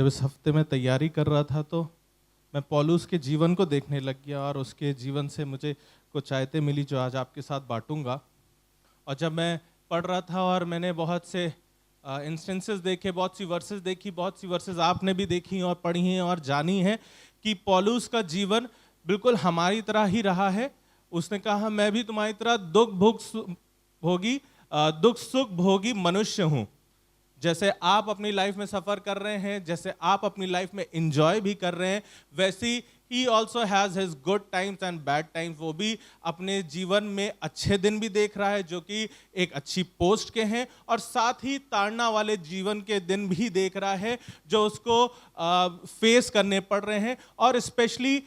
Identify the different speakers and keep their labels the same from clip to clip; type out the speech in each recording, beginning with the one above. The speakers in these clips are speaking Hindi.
Speaker 1: जब इस हफ्ते में तैयारी कर रहा था तो मैं पौलुस के जीवन को देखने लग गया और उसके जीवन से मुझे कुछ आयतें मिली जो आज आपके साथ बांटूंगा। और जब मैं पढ़ रहा था और मैंने बहुत से इंस्टेंसेस देखे, बहुत सी वर्सेस देखी, बहुत सी वर्सेस आपने भी देखी और पढ़ी हैं और जानी है कि पौलुस का जीवन बिल्कुल हमारी तरह ही रहा है। उसने कहा मैं भी तुम्हारी तरह दुख सुख भोगी मनुष्य हूँ। जैसे आप अपनी लाइफ में सफर कर रहे हैं, जैसे आप अपनी लाइफ में एंजॉय भी कर रहे हैं, वैसी he also has his good times and bad times. वो भी अपने जीवन में अच्छे दिन भी देख रहा है जो कि एक अच्छी पोस्ट के हैं, और साथ ही ताड़ना वाले जीवन के दिन भी देख रहा है जो उसको फेस करने पड़ रहे हैं। और स्पेशली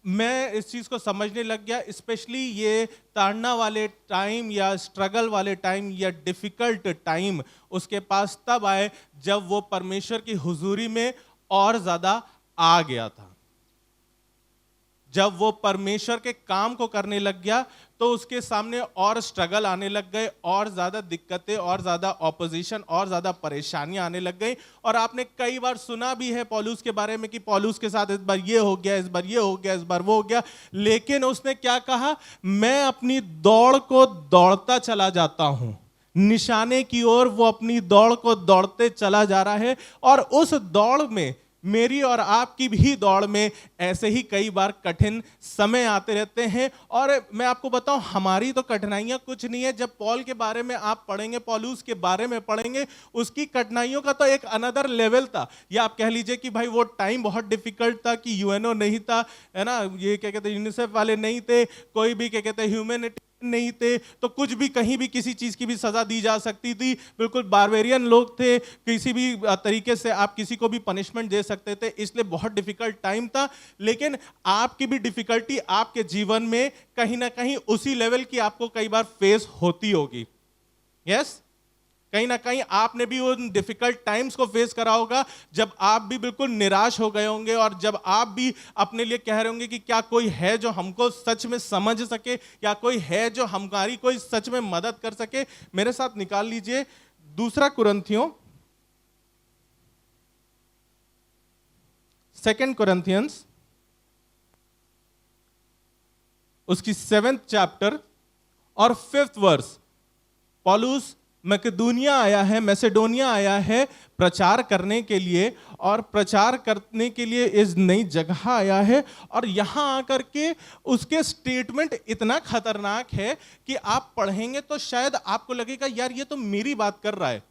Speaker 1: मैं इस चीज़ को समझने लग गया, स्पेशली ये ताड़ना वाले टाइम या स्ट्रगल वाले टाइम या डिफ़िकल्ट टाइम उसके पास तब आए जब वो परमेश्वर की हुजूरी में और ज़्यादा आ गया था। जब वो परमेश्वर के काम को करने लग गया तो उसके सामने और स्ट्रगल आने लग गए, और ज़्यादा दिक्कतें, और ज़्यादा ऑपोजिशन, और ज़्यादा परेशानियां आने लग गई। और आपने कई बार सुना भी है पौलुस के बारे में कि पौलुस के साथ इस बार ये हो गया, इस बार ये हो गया, इस बार वो हो गया। लेकिन उसने क्या कहा? मैं अपनी दौड़ को दौड़ता चला जाता हूं। निशाने की ओर वो अपनी दौड़ को दौड़ते चला जा रहा है। और उस दौड़ में, मेरी और आपकी भी दौड़ में, ऐसे ही कई बार कठिन समय आते रहते हैं। और मैं आपको बताऊं, हमारी तो कठिनाइयां कुछ नहीं है। जब पॉल के बारे में आप पढ़ेंगे, पौलुस के बारे में पढ़ेंगे, उसकी कठिनाइयों का तो एक अनदर लेवल था। या आप कह लीजिए कि भाई वो टाइम बहुत डिफिकल्ट था कि यूएनओ नहीं था, है ना, ये क्या कहते हैं, यूनिसेफ वाले नहीं थे, कोई भी क्या कहते हैं ह्यूमैनिटी नहीं थे, तो कुछ भी कहीं भी किसी चीज की भी सजा दी जा सकती थी। बिल्कुल बारबेरियन लोग थे, किसी भी तरीके से आप किसी को भी पनिशमेंट दे सकते थे, इसलिए बहुत डिफिकल्ट टाइम था। लेकिन आपकी भी डिफिकल्टी आपके जीवन में कहीं ना कहीं उसी लेवल की आपको कई बार फेस होती होगी। यस, कहीं ना कहीं आपने भी उन डिफिकल्ट टाइम्स को फेस करा होगा जब आप भी बिल्कुल निराश हो गए होंगे, और जब आप भी अपने लिए कह रहे होंगे कि क्या कोई है जो हमको सच में समझ सके, क्या कोई है जो हमारी कोई सच में मदद कर सके। मेरे साथ निकाल लीजिए 2 कुरिन्थियों, 2 कुरिन्थियंस, उसकी 7th चैप्टर और 5th वर्स। पौलुस मैसेडोनिया आया है प्रचार करने के लिए, और प्रचार करने के लिए इस नई जगह आया है। और यहां आकर के उसके स्टेटमेंट इतना खतरनाक है कि आप पढ़ेंगे तो शायद आपको लगेगा यार ये तो मेरी बात कर रहा है।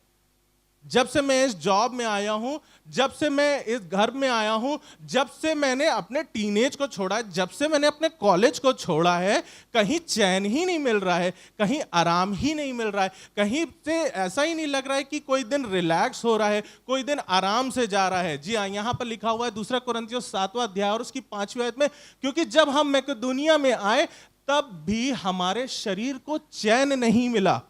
Speaker 1: जब से मैं इस जॉब में आया हूं, जब से मैं इस घर में आया हूं, जब से मैंने अपने टीनेज को छोड़ा है, जब से मैंने अपने कॉलेज को छोड़ा है, कहीं चैन ही नहीं मिल रहा है, कहीं आराम ही नहीं मिल रहा है, कहीं से ऐसा ही नहीं लग रहा है कि कोई दिन रिलैक्स हो रहा है, कोई दिन आराम से जा रहा है। जी हाँ, यहां पर लिखा हुआ है 2 कुरिन्थियों 7वां अध्याय और उसकी 5वीं आयत में, क्योंकि जब हम मैकेडोनिया में आए तब भी हमारे शरीर को चैन नहीं मिला।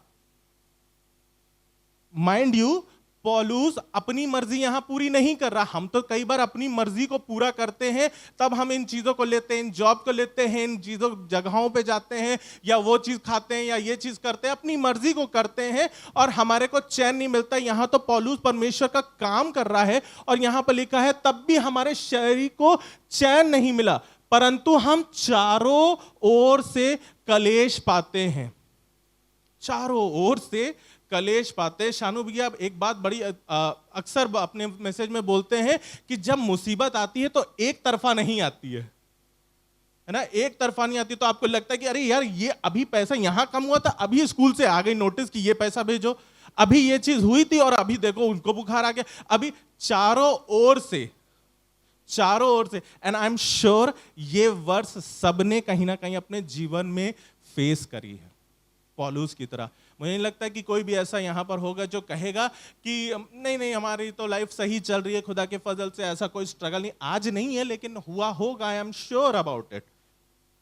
Speaker 1: माइंड यू, पौलुस अपनी मर्जी यहां पूरी नहीं कर रहा। हम तो कई बार अपनी मर्जी को पूरा करते हैं, तब हम इन चीजों को लेते हैं, इन जॉब को लेते हैं, इन चीजों जगहों पे जाते हैं, या वो चीज खाते हैं, या ये चीज करते हैं, अपनी मर्जी को करते हैं और हमारे को चैन नहीं मिलता। यहां तो पौलुस परमेश्वर का काम कर रहा है और यहां पर लिखा है तब भी हमारे शरीर को चैन नहीं मिला, परंतु हम चारों ओर से कलेश पाते हैं। चारों ओर से कलेश पाते। शानू भैया एक बात बड़ी अक्सर अपने मैसेज में बोलते हैं कि जब मुसीबत आती है तो एक तरफा नहीं आती है ना, एक तरफा नहीं आती। तो आपको लगता है कि अरे यार ये अभी पैसा यहां कम हुआ था, अभी स्कूल से आ गई नोटिस कि ये पैसा भेजो, अभी ये चीज हुई थी और अभी देखो उनको बुखार आ गया। अभी चारों ओर से, एंड आई एम श्योर ये वर्ष सबने कहीं ना कहीं अपने जीवन में फेस करी है पौलुस की तरह। मुझे नहीं लगता कि कोई भी ऐसा यहां पर होगा जो कहेगा कि नहीं नहीं हमारी तो लाइफ सही चल रही है, खुदा के फजल से ऐसा कोई स्ट्रगल नहीं। आज नहीं है लेकिन हुआ होगा, I am sure about it.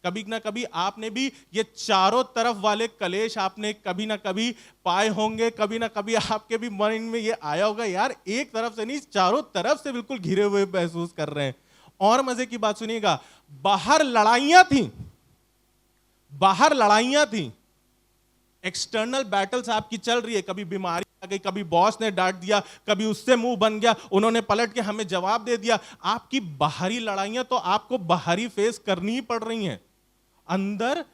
Speaker 1: कभी ना कभी आपने भी ये चारों तरफ वाले कलेश आपने कभी ना कभी पाए होंगे, कभी ना कभी आपके भी मन में ये आया होगा यार एक तरफ से नहीं, चारों तरफ से बिल्कुल घिरे हुए महसूस कर रहे हैं। और मजे की बात सुनिएगा, बाहर लड़ाइयां थी, एक्सटर्नल बैटल्स आपकी चल रही है, कभी बीमारी आ गई, कभी बॉस ने डांट दिया, कभी उससे मुंह बन गया, उन्होंने पलट के हमें जवाब दे दिया। आपकी बाहरी लड़ाइयां तो आपको बाहरी फेस करनी ही पड़ रही हैं, अंदर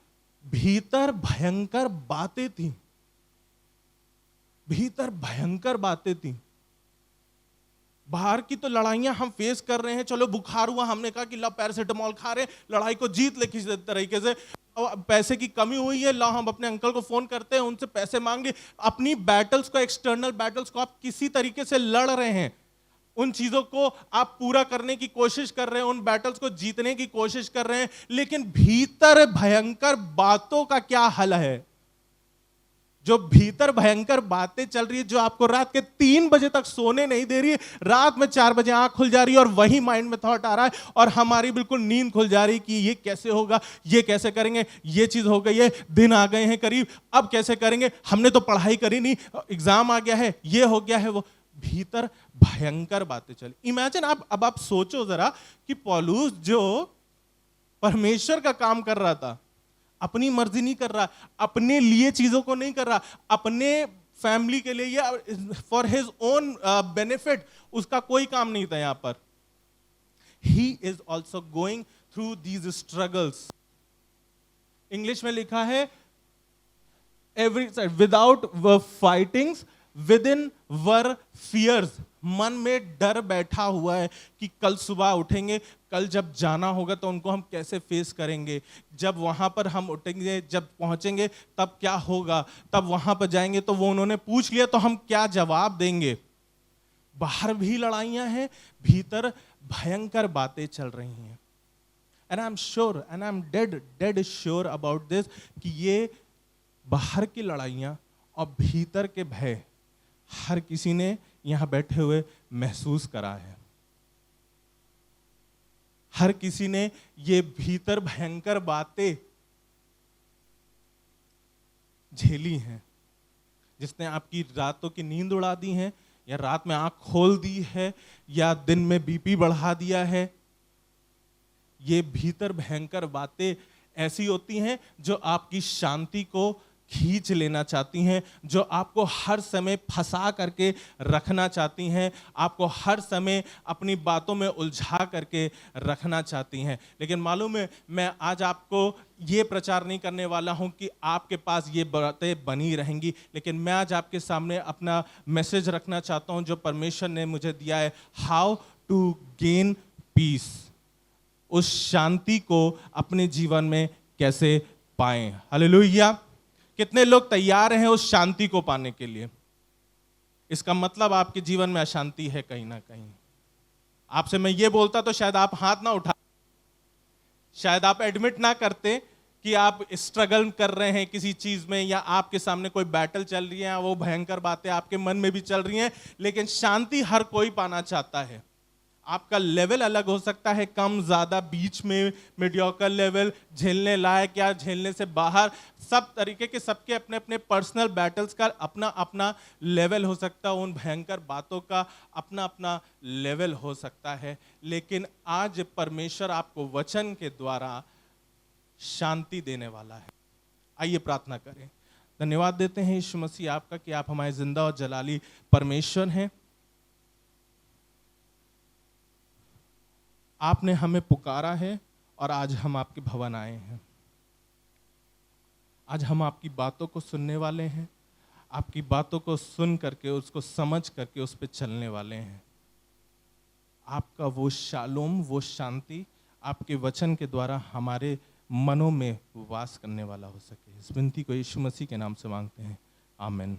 Speaker 1: भीतर भयंकर बातें थी, भीतर भयंकर बातें थी। बाहर की तो लड़ाइयां हम फेस कर रहे हैं, चलो बुखार हुआ, हमने कहा कि ला पैरासिटामोल खा रहे, लड़ाई को जीत ले किसी तरीके से। पैसे की कमी हुई है, ला हम अपने अंकल को फोन करते हैं, उनसे पैसे मांग लिए। अपनी बैटल्स को, एक्सटर्नल बैटल्स को आप किसी तरीके से लड़ रहे हैं, उन चीजों को आप पूरा करने की कोशिश कर रहे हैं, उन बैटल्स को जीतने की कोशिश कर रहे हैं, लेकिन भीतर भयंकर बातों का क्या हल है? जो भीतर भयंकर बातें चल रही है, जो आपको रात के 3 बजे तक सोने नहीं दे रही है, रात में 4 बजे आंख खुल जा रही है और वही माइंड में थॉट आ रहा है, और हमारी बिल्कुल नींद खुल जा रही कि ये कैसे होगा, ये कैसे करेंगे, ये चीज हो गई है, दिन आ गए हैं करीब, अब कैसे करेंगे, हमने तो पढ़ाई करी नहीं, एग्जाम आ गया है, ये हो गया है, वो भीतर भयंकर बातें चली। इमेजिन अब आप सोचो जरा कि पौलुस जो परमेश्वर का काम कर रहा था, अपनी मर्जी नहीं कर रहा, अपने लिए चीजों को नहीं कर रहा, अपने फैमिली के लिए या फॉर हिज ओन बेनिफिट, उसका कोई काम नहीं था यहां पर। He is also going through these struggles. English में लिखा है every without fightings within were fears. मन में डर बैठा हुआ है कि कल सुबह उठेंगे, कल जब जाना होगा तो उनको हम कैसे फेस करेंगे, जब वहां पर हम उठेंगे, जब पहुंचेंगे तब क्या होगा, तब वहां पर जाएंगे तो वो उन्होंने पूछ लिया तो हम क्या जवाब देंगे। बाहर भी लड़ाइयां हैं, भीतर भयंकर बातें चल रही हैं। And I am sure, and I am dead sure about this कि ये बाहर की लड़ाइयां और भीतर के भय हर किसी ने यहां बैठे हुए महसूस करा है। हर किसी ने ये भीतर भयंकर बातें झेली हैं, जिसने आपकी रातों की नींद उड़ा दी है, या रात में आंख खोल दी है, या दिन में बीपी बढ़ा दिया है। ये भीतर भयंकर बातें ऐसी होती हैं जो आपकी शांति को खींच लेना चाहती हैं, जो आपको हर समय फंसा करके रखना चाहती हैं, आपको हर समय अपनी बातों में उलझा करके रखना चाहती हैं। लेकिन मालूम है, मैं आज आपको ये प्रचार नहीं करने वाला हूं कि आपके पास ये बातें बनी रहेंगी, लेकिन मैं आज आपके सामने अपना मैसेज रखना चाहता हूं जो परमेश्वर ने मुझे दिया है, हाउ टू गेन पीस। उस शांति को अपने जीवन में कैसे पाएं। हालेलुया। कितने लोग तैयार हैं उस शांति को पाने के लिए? इसका मतलब आपके जीवन में अशांति है कहीं ना कहीं। आपसे मैं ये बोलता तो शायद आप हाथ ना उठा, शायद आप एडमिट ना करते कि आप स्ट्रगल कर रहे हैं किसी चीज में, या आपके सामने कोई बैटल चल रही है, वो भयंकर बातें आपके मन में भी चल रही हैं। लेकिन शांति हर कोई पाना चाहता है। आपका लेवल अलग हो सकता है, कम ज्यादा, बीच में, मीडियोकर लेवल, झेलने लायक या झेलने से बाहर, सब तरीके के, सबके अपने अपने पर्सनल बैटल्स का अपना अपना लेवल हो सकता है, उन भयंकर बातों का अपना अपना लेवल हो सकता है। लेकिन आज परमेश्वर आपको वचन के द्वारा शांति देने वाला है। आइए प्रार्थना करें। धन्यवाद देते हैं यीशु मसीह आपका कि आप हमारे जिंदा और जलाली परमेश्वर हैं। आपने हमें पुकारा है और आज हम आपके भवन आए हैं। आज हम आपकी बातों को सुनने वाले हैं, आपकी बातों को सुन करके, उसको समझ करके उस पर चलने वाले हैं। आपका वो शालोम, वो शांति आपके वचन के द्वारा हमारे मनों में वास करने वाला हो सके। इस विनती को यीशु मसीह के नाम से मांगते हैं, आमीन।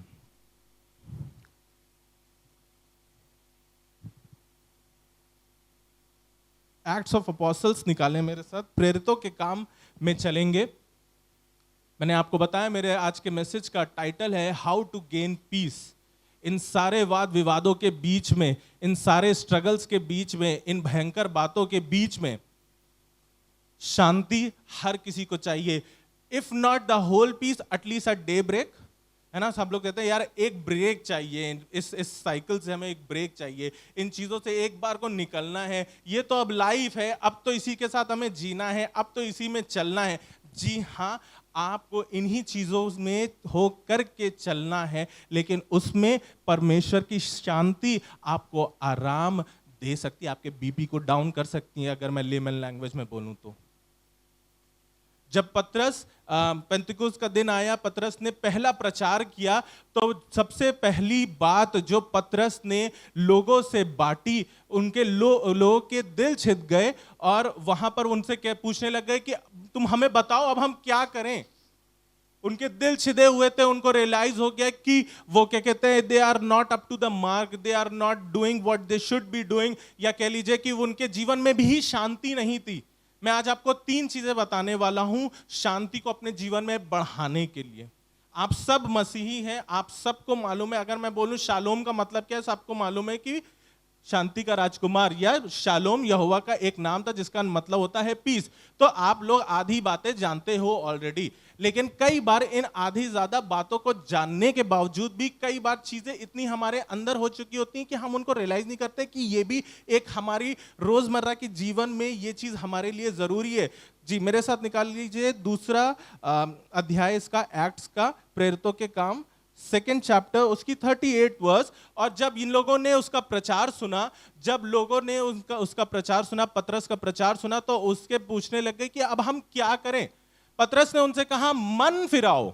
Speaker 1: एक्ट्स ऑफ अपोस्टल्स निकालें मेरे साथ, प्रेरितों के काम में चलेंगे। मैंने आपको बताया मेरे आज के मैसेज का टाइटल है हाउ टू गेन पीस। इन सारे वाद विवादों के बीच में, इन सारे स्ट्रगल्स के बीच में, इन भयंकर बातों के बीच में शांति हर किसी को चाहिए। If not the whole peace, at least a day break, है ना। सब लोग कहते हैं यार एक ब्रेक चाहिए, इस साइकिल से हमें एक ब्रेक चाहिए, इन चीजों से एक बार को निकलना है। ये तो अब लाइफ है, अब तो इसी के साथ हमें जीना है, अब तो इसी में चलना है। जी हाँ, आपको इन्हीं चीजों में हो करके चलना है, लेकिन उसमें परमेश्वर की शांति आपको आराम दे सकती है, आपके बीपी को डाउन कर सकती है, अगर मैं लेमन लैंग्वेज में बोलूं तो। जब पतरस पेंतिकुस्त का दिन आया, पतरस ने पहला प्रचार किया, तो सबसे पहली बात जो पतरस ने लोगों से बांटी, उनके लोगों के दिल छिद गए और वहां पर उनसे क्या पूछने लग गए कि तुम हमें बताओ अब हम क्या करें। उनके दिल छिदे हुए थे, उनको रियलाइज हो गया कि वो क्या कहते हैं, they are not up to the mark, they are not doing what they should be doing, या कह लीजिए कि उनके जीवन में भी शांति नहीं थी। मैं आज आपको 3 चीजें बताने वाला हूं शांति को अपने जीवन में बढ़ाने के लिए। आप सब मसीही हैं, आप सबको मालूम है, अगर मैं बोलूं शालोम का मतलब क्या है, सबको मालूम है कि शांति का राजकुमार, या शालोम यहोवा का एक नाम था जिसका मतलब होता है पीस। तो आप लोग आधी बातें जानते हो ऑलरेडी, लेकिन कई बार इन आधी ज्यादा बातों को जानने के बावजूद भी कई बार चीजें इतनी हमारे अंदर हो चुकी होती हैं कि हम उनको रियलाइज नहीं करते कि ये भी एक हमारी रोजमर्रा के जीवन में ये चीज हमारे लिए जरूरी है। जी मेरे साथ निकाल लीजिए दूसरा अध्याय इसका, एक्ट्स का, प्रेरितों के काम, 2nd चैप्टर, उसकी 38 वर्स। और जब इन लोगों ने उसका प्रचार सुना, जब लोगों ने उसका प्रचार सुना, पतरस का प्रचार सुना, तो उसके पूछने लग गए कि अब हम क्या करें। पतरस ने उनसे कहा, मन फिराओ,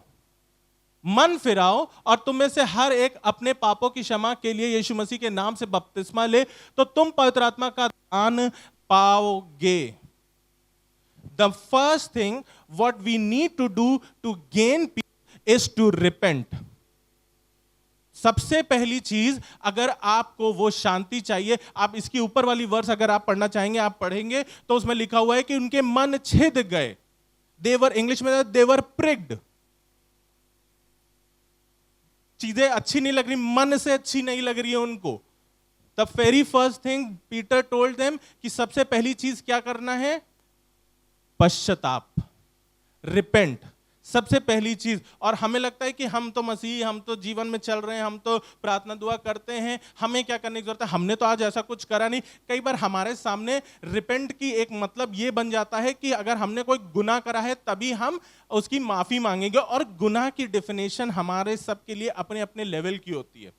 Speaker 1: मन फिराओ और तुम में से हर एक अपने पापों की क्षमा के लिए यीशु मसीह के नाम से बपतिस्मा ले, तो तुम पवित्र आत्मा का दान पाओगे। The first thing what we need to do to gain peace is to repent. सबसे पहली चीज, अगर आपको वो शांति चाहिए, आप इसकी ऊपर वाली वर्स अगर आप पढ़ना चाहेंगे, आप पढ़ेंगे तो उसमें लिखा हुआ है कि उनके मन छिद गए। देवर, इंग्लिश में देवर प्रिग्ड। चीजें अच्छी नहीं लग रही, मन से अच्छी नहीं लग रही है उनको। The very first thing Peter told them कि सबसे पहली चीज क्या करना है, पश्चाताप, रिपेंट, सबसे पहली चीज। और हमें लगता है कि हम तो मसीह, हम तो जीवन में चल रहे हैं, हम तो प्रार्थना दुआ करते हैं, हमें क्या करने की जरूरत है, हमने तो आज ऐसा कुछ करा नहीं। कई बार हमारे सामने रिपेंट की एक मतलब ये बन जाता है कि अगर हमने कोई गुनाह करा है तभी हम उसकी माफी मांगेंगे, और गुनाह की डेफिनेशन हमारे सबके लिए अपने अपने लेवल की होती है।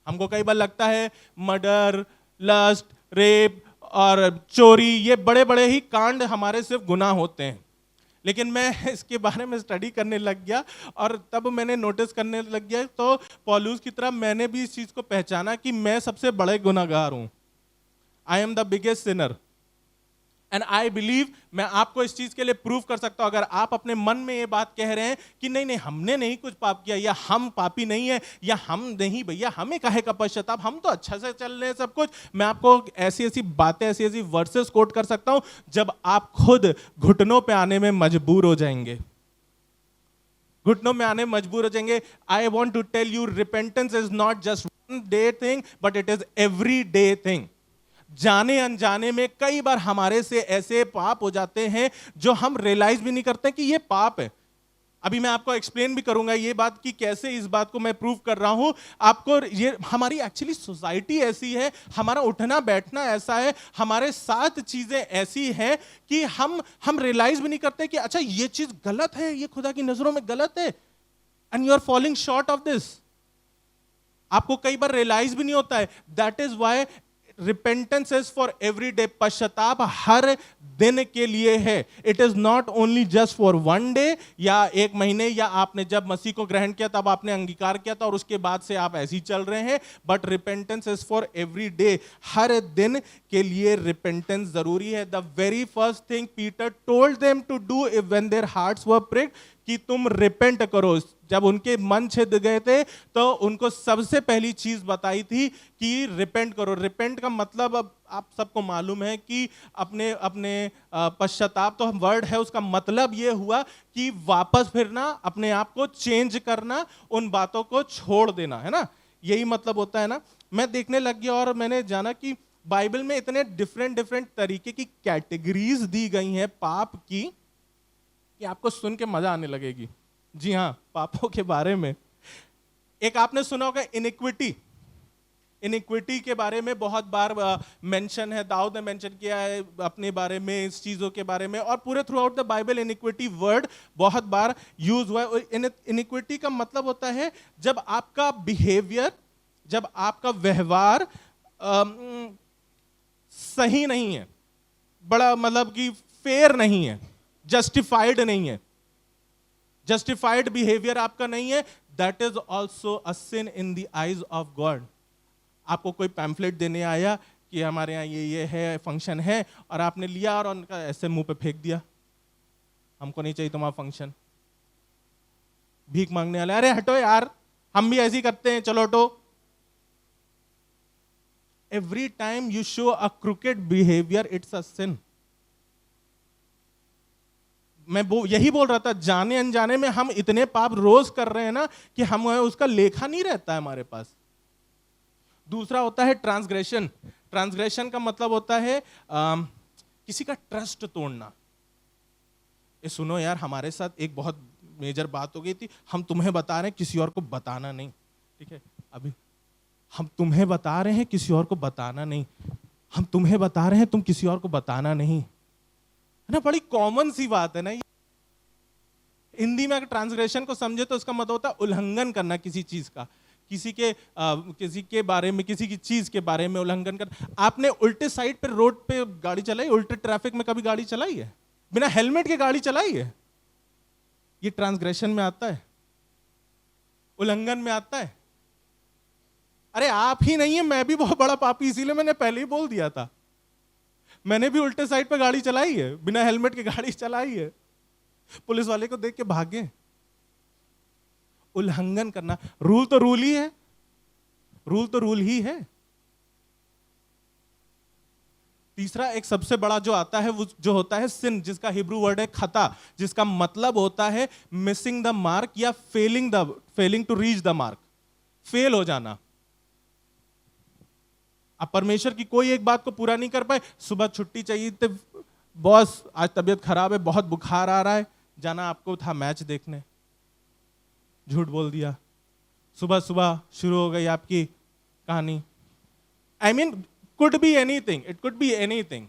Speaker 1: हमको कई बार लगता है मर्डर, लस्ट, रेप और चोरी, ये बड़े बड़े ही कांड हमारे सिर्फ गुनाह होते हैं। लेकिन मैं इसके बारे में स्टडी करने लग गया और तब मैंने नोटिस करने लग गया, तो पौलुस की तरह मैंने भी इस चीज को पहचाना कि मैं सबसे बड़े गुनाहगार हूं। I am the biggest Sinner and I believe, मैं आपको इस चीज के लिए प्रूव कर सकता हूं। अगर आप अपने मन में ये बात कह रहे हैं कि नहीं नहीं हमने नहीं कुछ पाप किया, या हम पापी नहीं है, या हम नहीं भैया हमें काहे का पश्चाताप, हम तो अच्छा से चल रहे हैं सब कुछ, मैं आपको ऐसी ऐसी बातें, ऐसी ऐसी वर्सेस कोट कर सकता हूं जब आप खुद घुटनों पे आने में मजबूर हो जाएंगे, घुटनों में आने मजबूर हो जाएंगे। I want to tell you, repentance is not just one day thing but it is every day thing. जाने अनजाने में कई बार हमारे से ऐसे पाप हो जाते हैं जो हम रियलाइज भी नहीं करते कि ये पाप है। अभी मैं आपको एक्सप्लेन भी करूंगा ये बात कि कैसे इस बात को मैं प्रूव कर रहा हूं आपको। ये हमारी एक्चुअली सोसाइटी ऐसी है, हमारा उठना बैठना ऐसा है, हमारे साथ चीजें ऐसी हैं कि हम रियलाइज भी नहीं करते कि अच्छा ये चीज गलत है, ये खुदा की नजरों में गलत है, and you are following short of this. आपको कई बार रियलाइज भी नहीं होता है। That is why repentance is for every day, पश्चाताप हर दिन के लिए है। It is not only just for one day या एक महीने, या आपने जब मसीह को ग्रहण किया तब आपने अंगीकार किया था और उसके बाद से आप ऐसे ही चल रहे हैं, but repentance is for every day, हर दिन के लिए रिपेंटेंस जरूरी है। The very first thing Peter told them to do when their hearts were pricked, कि तुम रिपेंट करो। जब उनके मन छिद गए थे तो उनको सबसे पहली चीज बताई थी कि रिपेंट करो। रिपेंट का मतलब अब आप सबको मालूम है कि अपने अपने पश्चाताप तो वर्ड है, उसका मतलब ये हुआ कि वापस फिरना, अपने आप को चेंज करना, उन बातों को छोड़ देना, है ना, यही मतलब होता है ना। मैं देखने लग गया और मैंने जाना कि बाइबल में इतने डिफरेंट डिफरेंट तरीके की कैटेगरीज दी गई हैं पाप की कि आपको सुन के मजा आने लगेगी। जी हाँ, पापों के बारे में एक आपने सुना होगा इनिक्विटी। इनिक्विटी के बारे में बहुत बार मेंशन है, दाऊद ने मेंशन किया है अपने बारे में, इस चीजों के बारे में, और पूरे through out the Bible inequity word बहुत बार यूज हुआ है। इनिक्विटी का मतलब होता है जब आपका बिहेवियर, जब आपका व्यवहार सही नहीं है, बड़ा मतलब कि फेयर नहीं है, जस्टिफाइड नहीं है, जस्टिफाइड बिहेवियर आपका नहीं है, that is also a sin in the eyes of God. आपको कोई पैम्फलेट देने आया कि हमारे यहाँ ये है, फंक्शन है, और आपने लिया और उनका ऐसे मुंह पे फेंक दिया, हमको नहीं चाहिए तुम्हारा फंक्शन। भीख मांगने वाले, अरे हटो यार, हम भी ऐसे ही करते हैं, चलो हटो। Every time you show a crooked behaviour, it's a sin. मैं यही बोल रहा था, जाने अनजाने में हम इतने पाप रोज कर रहे हैं ना कि हम उसका लेखा नहीं रहता है हमारे पास। दूसरा होता है ट्रांसग्रेशन। ट्रांसग्रेशन का मतलब होता है किसी का ट्रस्ट तोड़ना। ये सुनो यार, हमारे साथ एक बहुत मेजर बात हो गई थी, हम तुम्हें बता रहे हैं, किसी और को बताना नहीं, ठीक है? अभी हम तुम्हें बता रहे हैं, किसी और को बताना नहीं, हम तुम्हें बता रहे हैं, तुम किसी और को बताना नहीं, है ना? बड़ी कॉमन सी बात है ना। हिंदी में अगर ट्रांसग्रेशन को समझे तो उसका मतलब होता है उल्लंघन करना किसी चीज का, किसी के बारे में, किसी की चीज के बारे में उल्लंघन कर। आपने उल्टे साइड पे रोड पे गाड़ी चलाई, उल्टे ट्रैफिक में कभी गाड़ी चलाई है? बिना हेलमेट के गाड़ी चलाई है? ये ट्रांसग्रेशन में आता है, उल्लंघन में आता है। अरे आप ही नहीं है, मैं भी बहुत बड़ा पापी, इसीलिए मैंने पहले ही बोल दिया था। मैंने भी उल्टे साइड पे गाड़ी चलाई है, बिना हेलमेट के गाड़ी चलाई है, पुलिस वाले को देख के भागे। उल्लंघन करना, रूल तो रूल ही है, रूल तो रूल ही है। तीसरा एक सबसे बड़ा जो आता है वो जो होता है सिन, जिसका हिब्रू वर्ड है खता, जिसका मतलब होता है मिसिंग द मार्क या failing to reach the mark, fail हो जाना। आप परमेश्वर की कोई एक बात को पूरा नहीं कर पाए। सुबह छुट्टी चाहिए थी, बॉस आज तबीयत खराब है, बहुत बुखार आ रहा है, जाना आपको था मैच देखने, झूठ बोल दिया। सुबह सुबह शुरू हो गई आपकी कहानी। I mean could be anything, it could be anything.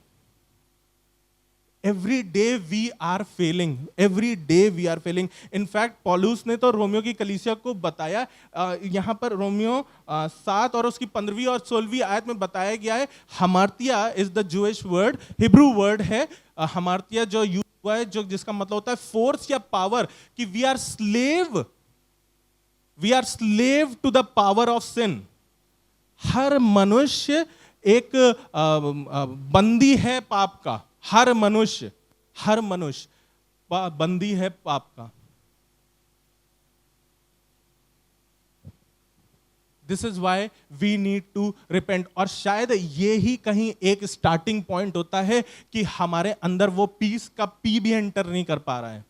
Speaker 1: Every day we are failing, every day we are failing. In fact पौलुस ने तो रोमियो की कलीसिया को बताया, यहाँ पर रोमियो 7 और उसकी 15वीं और 16वीं आयत में बताया गया है। Hamartia is the Jewish word, Hebrew word है हमार्तिया, जो यूज हुआ है, जो जिसका मतलब होता है फोर्स या पावर, कि we are slave to the power of sin. हर मनुष्य एक बंदी है पाप का, हर मनुष्य बंदी है पाप का। This is why we need to repent. और शायद ये ही कहीं एक स्टार्टिंग पॉइंट होता है कि हमारे अंदर वो पीस का पी भी एंटर नहीं कर पा रहा है।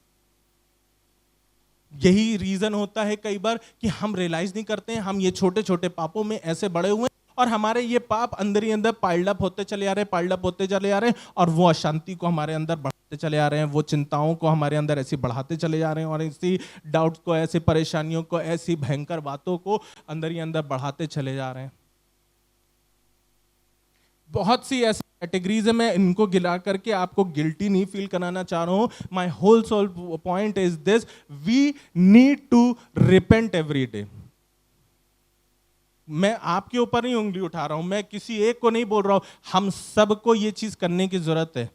Speaker 1: यही रीजन होता है कई बार कि हम रियलाइज नहीं करते हैं, हम ये छोटे छोटे पापों में ऐसे बड़े हुए और हमारे ये पाप अंदर ही अंदर पाइल्ड अप होते चले आ रहे हैं, पाइल्ड अप होते चले आ रहे हैं, और वो अशांति को हमारे अंदर बढ़ाते चले आ रहे हैं, वो चिंताओं को हमारे अंदर ऐसी बढ़ाते चले जा रहे हैं, और ऐसी डाउट्स को, ऐसी परेशानियों को, ऐसी भयंकर बातों को अंदर ही अंदर बढ़ाते चले जा रहे हैं। बहुत सी ऐसी कैटेगरीज है, मैं इनको गिला करके आपको गिल्टी नहीं फील कराना चाह रहा हूं। My whole sole point is this, we need to repent every day. मैं आपके ऊपर नहीं उंगली उठा रहा हूं, मैं किसी एक को नहीं बोल रहा हूं, हम सबको ये चीज करने की जरूरत है,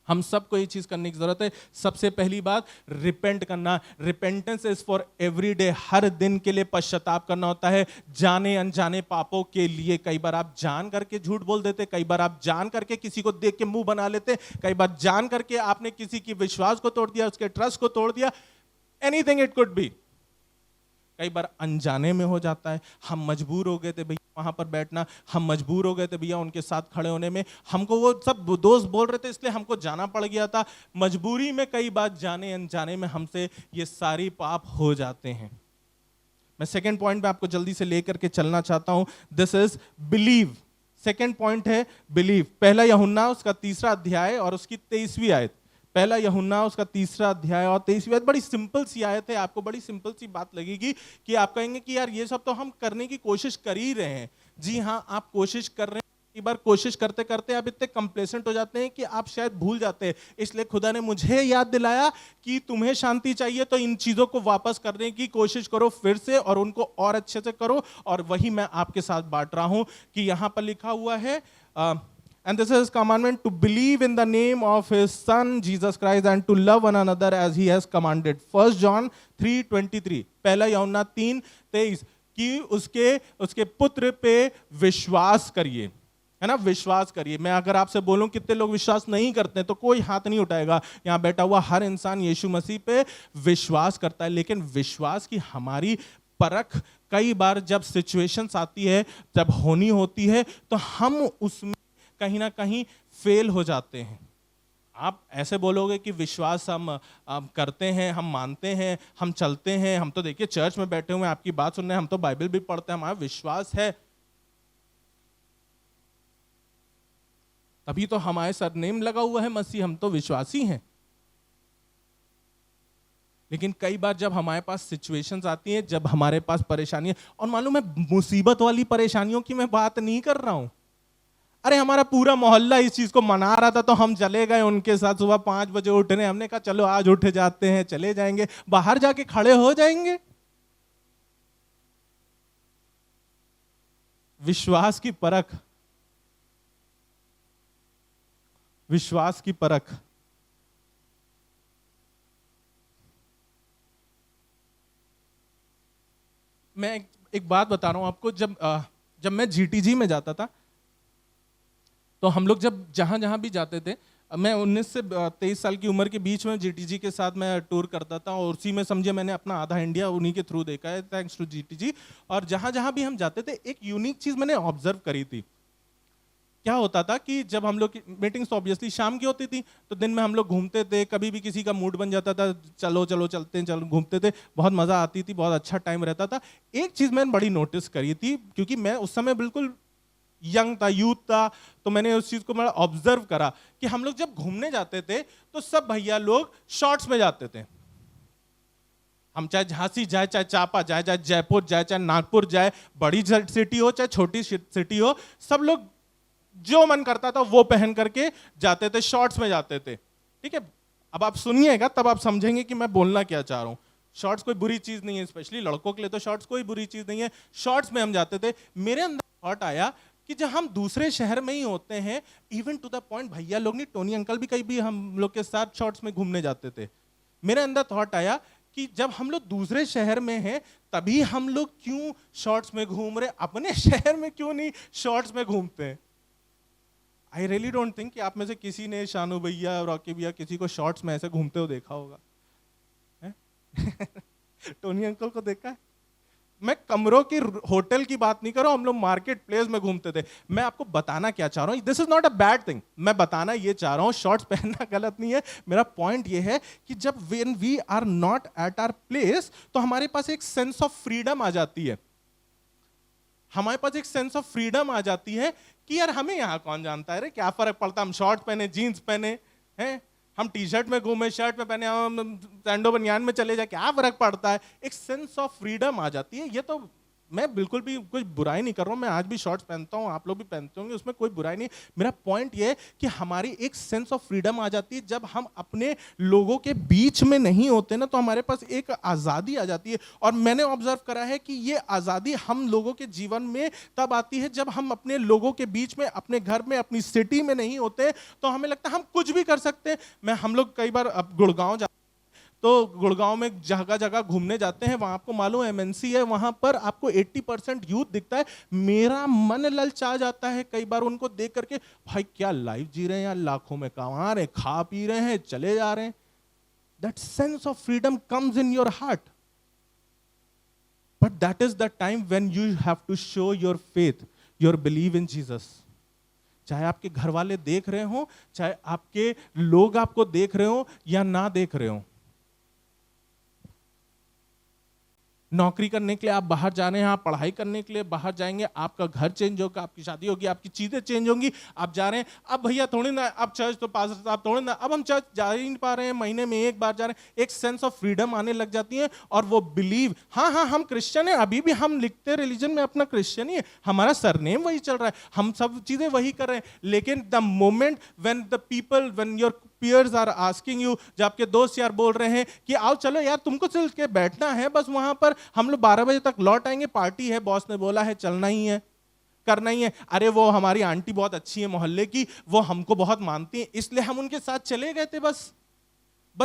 Speaker 1: हम सबको ये चीज करने की जरूरत है। सबसे पहली बात रिपेंट करना। Repentance is for every day, हर दिन के लिए पश्चाताप करना होता है, जाने अनजाने पापों के लिए। कई बार आप जान करके झूठ बोल देते, कई बार आप जान करके किसी को देख के मुंह बना लेते, कई बार जान करके आपने किसी की विश्वास को तोड़ दिया, उसके ट्रस्ट को तोड़ दिया, एनीथिंग इट कुड बी। कई बार अनजाने में हो जाता है, हम मजबूर हो गए थे भैया वहां पर बैठना, हम मजबूर हो गए थे भैया उनके साथ खड़े होने में, हमको वो सब दोस्त बोल रहे थे इसलिए हमको जाना पड़ गया था। मजबूरी में कई बार जाने अनजाने में हमसे ये सारी पाप हो जाते हैं। मैं सेकंड पॉइंट पे आपको जल्दी से लेकर के चलना चाहता हूं, this is believe. Second point है बिलीव। पहला यूहन्ना उसका 3रा अध्याय और उसकी 23वीं आयत। पहला यूहन्ना उसका 3 अध्याय और 23 बड़ी सिंपल सी आयत है, आपको बड़ी सिंपल सी बात लगेगी कि आप कहेंगे कि यार ये सब तो हम करने की कोशिश कर ही रहे हैं। जी हाँ, आप कोशिश कर रहे हैं। कई बार कोशिश करते करते आप इतने कंप्लेसेंट हो जाते हैं कि आप शायद भूल जाते हैं। इसलिए खुदा ने मुझे याद दिलाया कि तुम्हें शांति चाहिए तो इन चीजों को वापस करने की कोशिश करो फिर से, और उनको और अच्छे से करो। और वही मैं आपके साथ बांट रहा हूं कि यहां पर लिखा हुआ है, and this is commandment to believe in the name of his son Jesus Christ and to love one another as he has commanded. 1 John 3:23, पहला यूहन्ना 3:23, कि उसके पुत्र पे विश्वास करिए, है ना, विश्वास करिए। मैं अगर आपसे बोलूं कितने लोग विश्वास नहीं करते तो कोई हाथ नहीं उठाएगा। यहां बैठा हुआ हर इंसान यीशु मसीह पे विश्वास करता है, लेकिन विश्वास की हमारी परख कई बार जब सिचुएशंस आती है, जब होनी होती है, तो हम उसमें कहीं ना कहीं फेल हो जाते हैं। आप ऐसे बोलोगे कि विश्वास हम करते हैं, हम मानते हैं, हम चलते हैं, हम तो देखिए चर्च में बैठे हुए हैं आपकी बात सुन रहे हैं, हम तो बाइबल भी पढ़ते हैं, हमारा विश्वास है, तभी तो हमारे सरनेम लगा हुआ है मसीह, हम तो विश्वासी हैं। लेकिन कई बार जब हमारे पास सिचुएशंस आती हैं, जब हमारे पास परेशानी है, और मालूम है मुसीबत वाली परेशानियों की मैं बात नहीं कर रहा हूं। अरे हमारा पूरा मोहल्ला इस चीज को मना रहा था तो हम चले गए उनके साथ, सुबह 5 बजे उठने, हमने कहा चलो आज उठ जाते हैं, चले जाएंगे, बाहर जाके खड़े हो जाएंगे। विश्वास की परख, विश्वास की परख। मैं एक बात बता रहा हूं आपको, जब मैं जीटीजी में जाता था तो हम लोग जब जहां जहां भी जाते थे, मैं 19 से 23 साल की उम्र के बीच में जीटीजी के साथ मैं टूर करता था, और उसी में समझिए मैंने अपना आधा इंडिया उन्हीं के थ्रू देखा है, थैंक्स टू जीटीजी। और जहां जहां भी हम जाते थे एक यूनिक चीज मैंने ऑब्जर्व करी थी। क्या होता था कि जब हम लोग की मीटिंग्स तो ऑब्वियसली शाम की होती थी, तो दिन में हम लोग घूमते थे, कभी भी किसी का मूड बन जाता था, चलो चलो चलते हैं, चलो घूमते थे, बहुत मजा आती थी, बहुत अच्छा टाइम रहता था। एक चीज मैंने बड़ी नोटिस करी थी, क्योंकि मैं उस समय बिल्कुल यंग था, यूथ था, तो मैंने उस चीज को बड़ा ऑब्जर्व करा कि हम लोग जब घूमने जाते थे तो सब भैया लोग शॉर्ट्स में जाते थे। हम चाहे झांसी जाए, चाहे चापा जाए, चाहे जयपुर जाए, चाहे नागपुर जाए, बड़ी सिटी हो चाहे छोटी सिटी हो, सब लोग जो मन करता था वो पहन करके जाते थे, शॉर्ट्स में जाते थे। ठीक है, अब आप सुनिएगा तब आप समझेंगे कि मैं बोलना क्या चाह रहा हूं। शॉर्ट्स कोई बुरी चीज नहीं है, स्पेशली लड़कों के लिए तो शॉर्ट्स कोई बुरी चीज नहीं है। शॉर्ट्स में हम जाते थे। मेरे अंदर थॉट आया कि जब हम दूसरे शहर में ही होते हैं, इवन टू द पॉइंट भैया लोग नहीं, टोनी अंकल भी कहीं भी हम लोग के साथ शॉर्ट्स में घूमने जाते थे। मेरे अंदर थॉट आया कि जब हम लोग दूसरे शहर में हैं तभी हम लोग क्यों शॉर्ट्स में घूम रहे, अपने शहर में क्यों नहीं शॉर्ट्स में घूमते हैं। आई रियली डोंट थिंक कि आप में से किसी ने शानू भैया, रॉकी भैया किसी को शॉर्ट्स में ऐसे घूमते हुए देखा होगा। टोनी अंकल को देखा है? मैं कमरों की, होटल की बात नहीं कर रहा हूं, हम लोग मार्केट प्लेस में घूमते थे। मैं आपको बताना क्या चाह रहा हूं, this is not a bad thing, मैं बताना ये चाह रहा हूं, शॉर्ट्स पहनना गलत नहीं है। मेरा पॉइंट ये है कि जब when we are not at our place तो हमारे पास एक सेंस ऑफ फ्रीडम आ जाती है। हमारे पास एक सेंस ऑफ फ्रीडम आ जाती है कि यार हमें यहां कौन जानता है, रे क्या फर्क पड़ता, हम शॉर्ट्स पहने, जीन्स पहने हैं, हम टी शर्ट में घूमे, शर्ट में पहने, हम सैंडो बनियान में चले जाए, क्या फर्क पड़ता है। एक सेंस ऑफ फ्रीडम आ जाती है। ये तो मैं बिल्कुल भी कुछ बुराई नहीं कर रहा हूं, मैं आज भी शॉर्ट्स पहनता हूं, आप लोग भी पहनते होंगे, उसमें कोई बुराई नहीं। मेरा पॉइंट ये है कि हमारी एक सेंस ऑफ फ्रीडम आ जाती है जब हम अपने लोगों के बीच में नहीं होते ना, तो हमारे पास एक आज़ादी आ जाती है। और मैंने ऑब्जर्व करा है कि ये आज़ादी हम लोगों के जीवन में तब आती है जब हम अपने लोगों के बीच में, अपने घर में, अपनी सिटी में नहीं होते, तो हमें लगता है हम कुछ भी कर सकते हैं। हम लोग कई बार अब गुड़गांव तो गुड़गांव में जगह जगह घूमने जाते हैं, वहां आपको मालूम है एमएनसी है, वहां पर आपको 80% यूथ दिखता है। मेरा मन ललचा जाता है कई बार उनको देख करके, भाई क्या लाइफ जी रहे हैं यार, लाखों में कमा रहे, खा पी रहे हैं, चले जा रहे हैं। That sense of freedom comes in your heart, but that is the time when you have to show your faith, your believe in Jesus. चाहे आपके घर वाले देख रहे हो, चाहे आपके लोग आपको देख रहे हो या ना देख रहे हो। नौकरी करने के लिए आप बाहर जा रहे हैं, आप पढ़ाई करने के लिए बाहर जाएंगे, आपका घर चेंज होगा, आपकी शादी होगी, आपकी चीजें चेंज होंगी, आप जा रहे हैं। अब भैया थोड़ी ना, अब चर्च तो पास्टर साहब थोड़ी ना, अब हम चर्च जा ही नहीं पा रहे हैं, महीने में एक बार जा रहे हैं, एक सेंस ऑफ फ्रीडम आने लग जाती है। और वो बिलीव, हाँ हाँ हम क्रिश्चियन है, अभी भी हम लिखते रिलीजन में अपना क्रिश्चियन ही है, हमारा सरनेम वही चल रहा है, हम सब चीजें वही कर रहे हैं। लेकिन the moment when the people, when your peers are asking you, जब आपके दोस्त यार बोल रहे हैं कि आओ चलो यार तुमको चल के बैठना है बस वहां पर, हम लोग 12 बजे तक लौट आएंगे, पार्टी है, बॉस ने बोला है चलना ही है, करना ही है। अरे वो हमारी आंटी बहुत अच्छी है मोहल्ले की, वो हमको बहुत मानती है, इसलिए हम उनके साथ चले गए थे, बस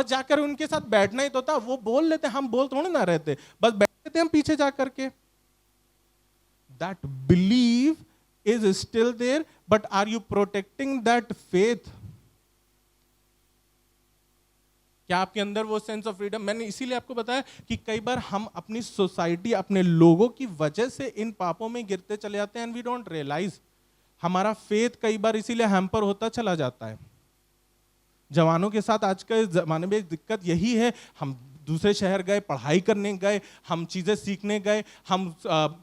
Speaker 1: जाकर उनके साथ बैठना ही तो था। वो बोल लेते, हम बोल थोड़े ना रहते, बस बैठते थे हम पीछे जा करके। That believe is still there, but are you protecting that faith? क्या आपके अंदर वो सेंस ऑफ फ्रीडम? मैंने इसीलिए आपको बताया कि कई बार हम अपनी सोसाइटी, अपने लोगों की वजह से इन पापों में गिरते चले जाते हैं, एंड वी डोंट रियलाइज। हमारा फेथ कई बार इसीलिए हैम्पर होता चला जाता है। जवानों के साथ आज के जमाने में दिक्कत यही है, हम दूसरे शहर गए, पढ़ाई करने गए, हम चीजें सीखने गए, हम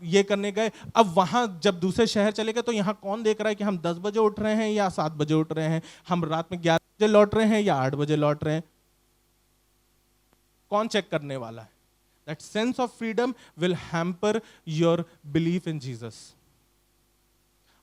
Speaker 1: ये करने गए, अब वहां जब दूसरे शहर चले गए तो यहाँ कौन देख रहा है कि हम 10 बजे उठ रहे हैं या 7 बजे उठ रहे हैं, हम रात में 11 बजे लौट रहे हैं या 8 बजे लौट रहे हैं? कौन चेक करने वाला है? That sense of freedom will hamper your belief in Jesus.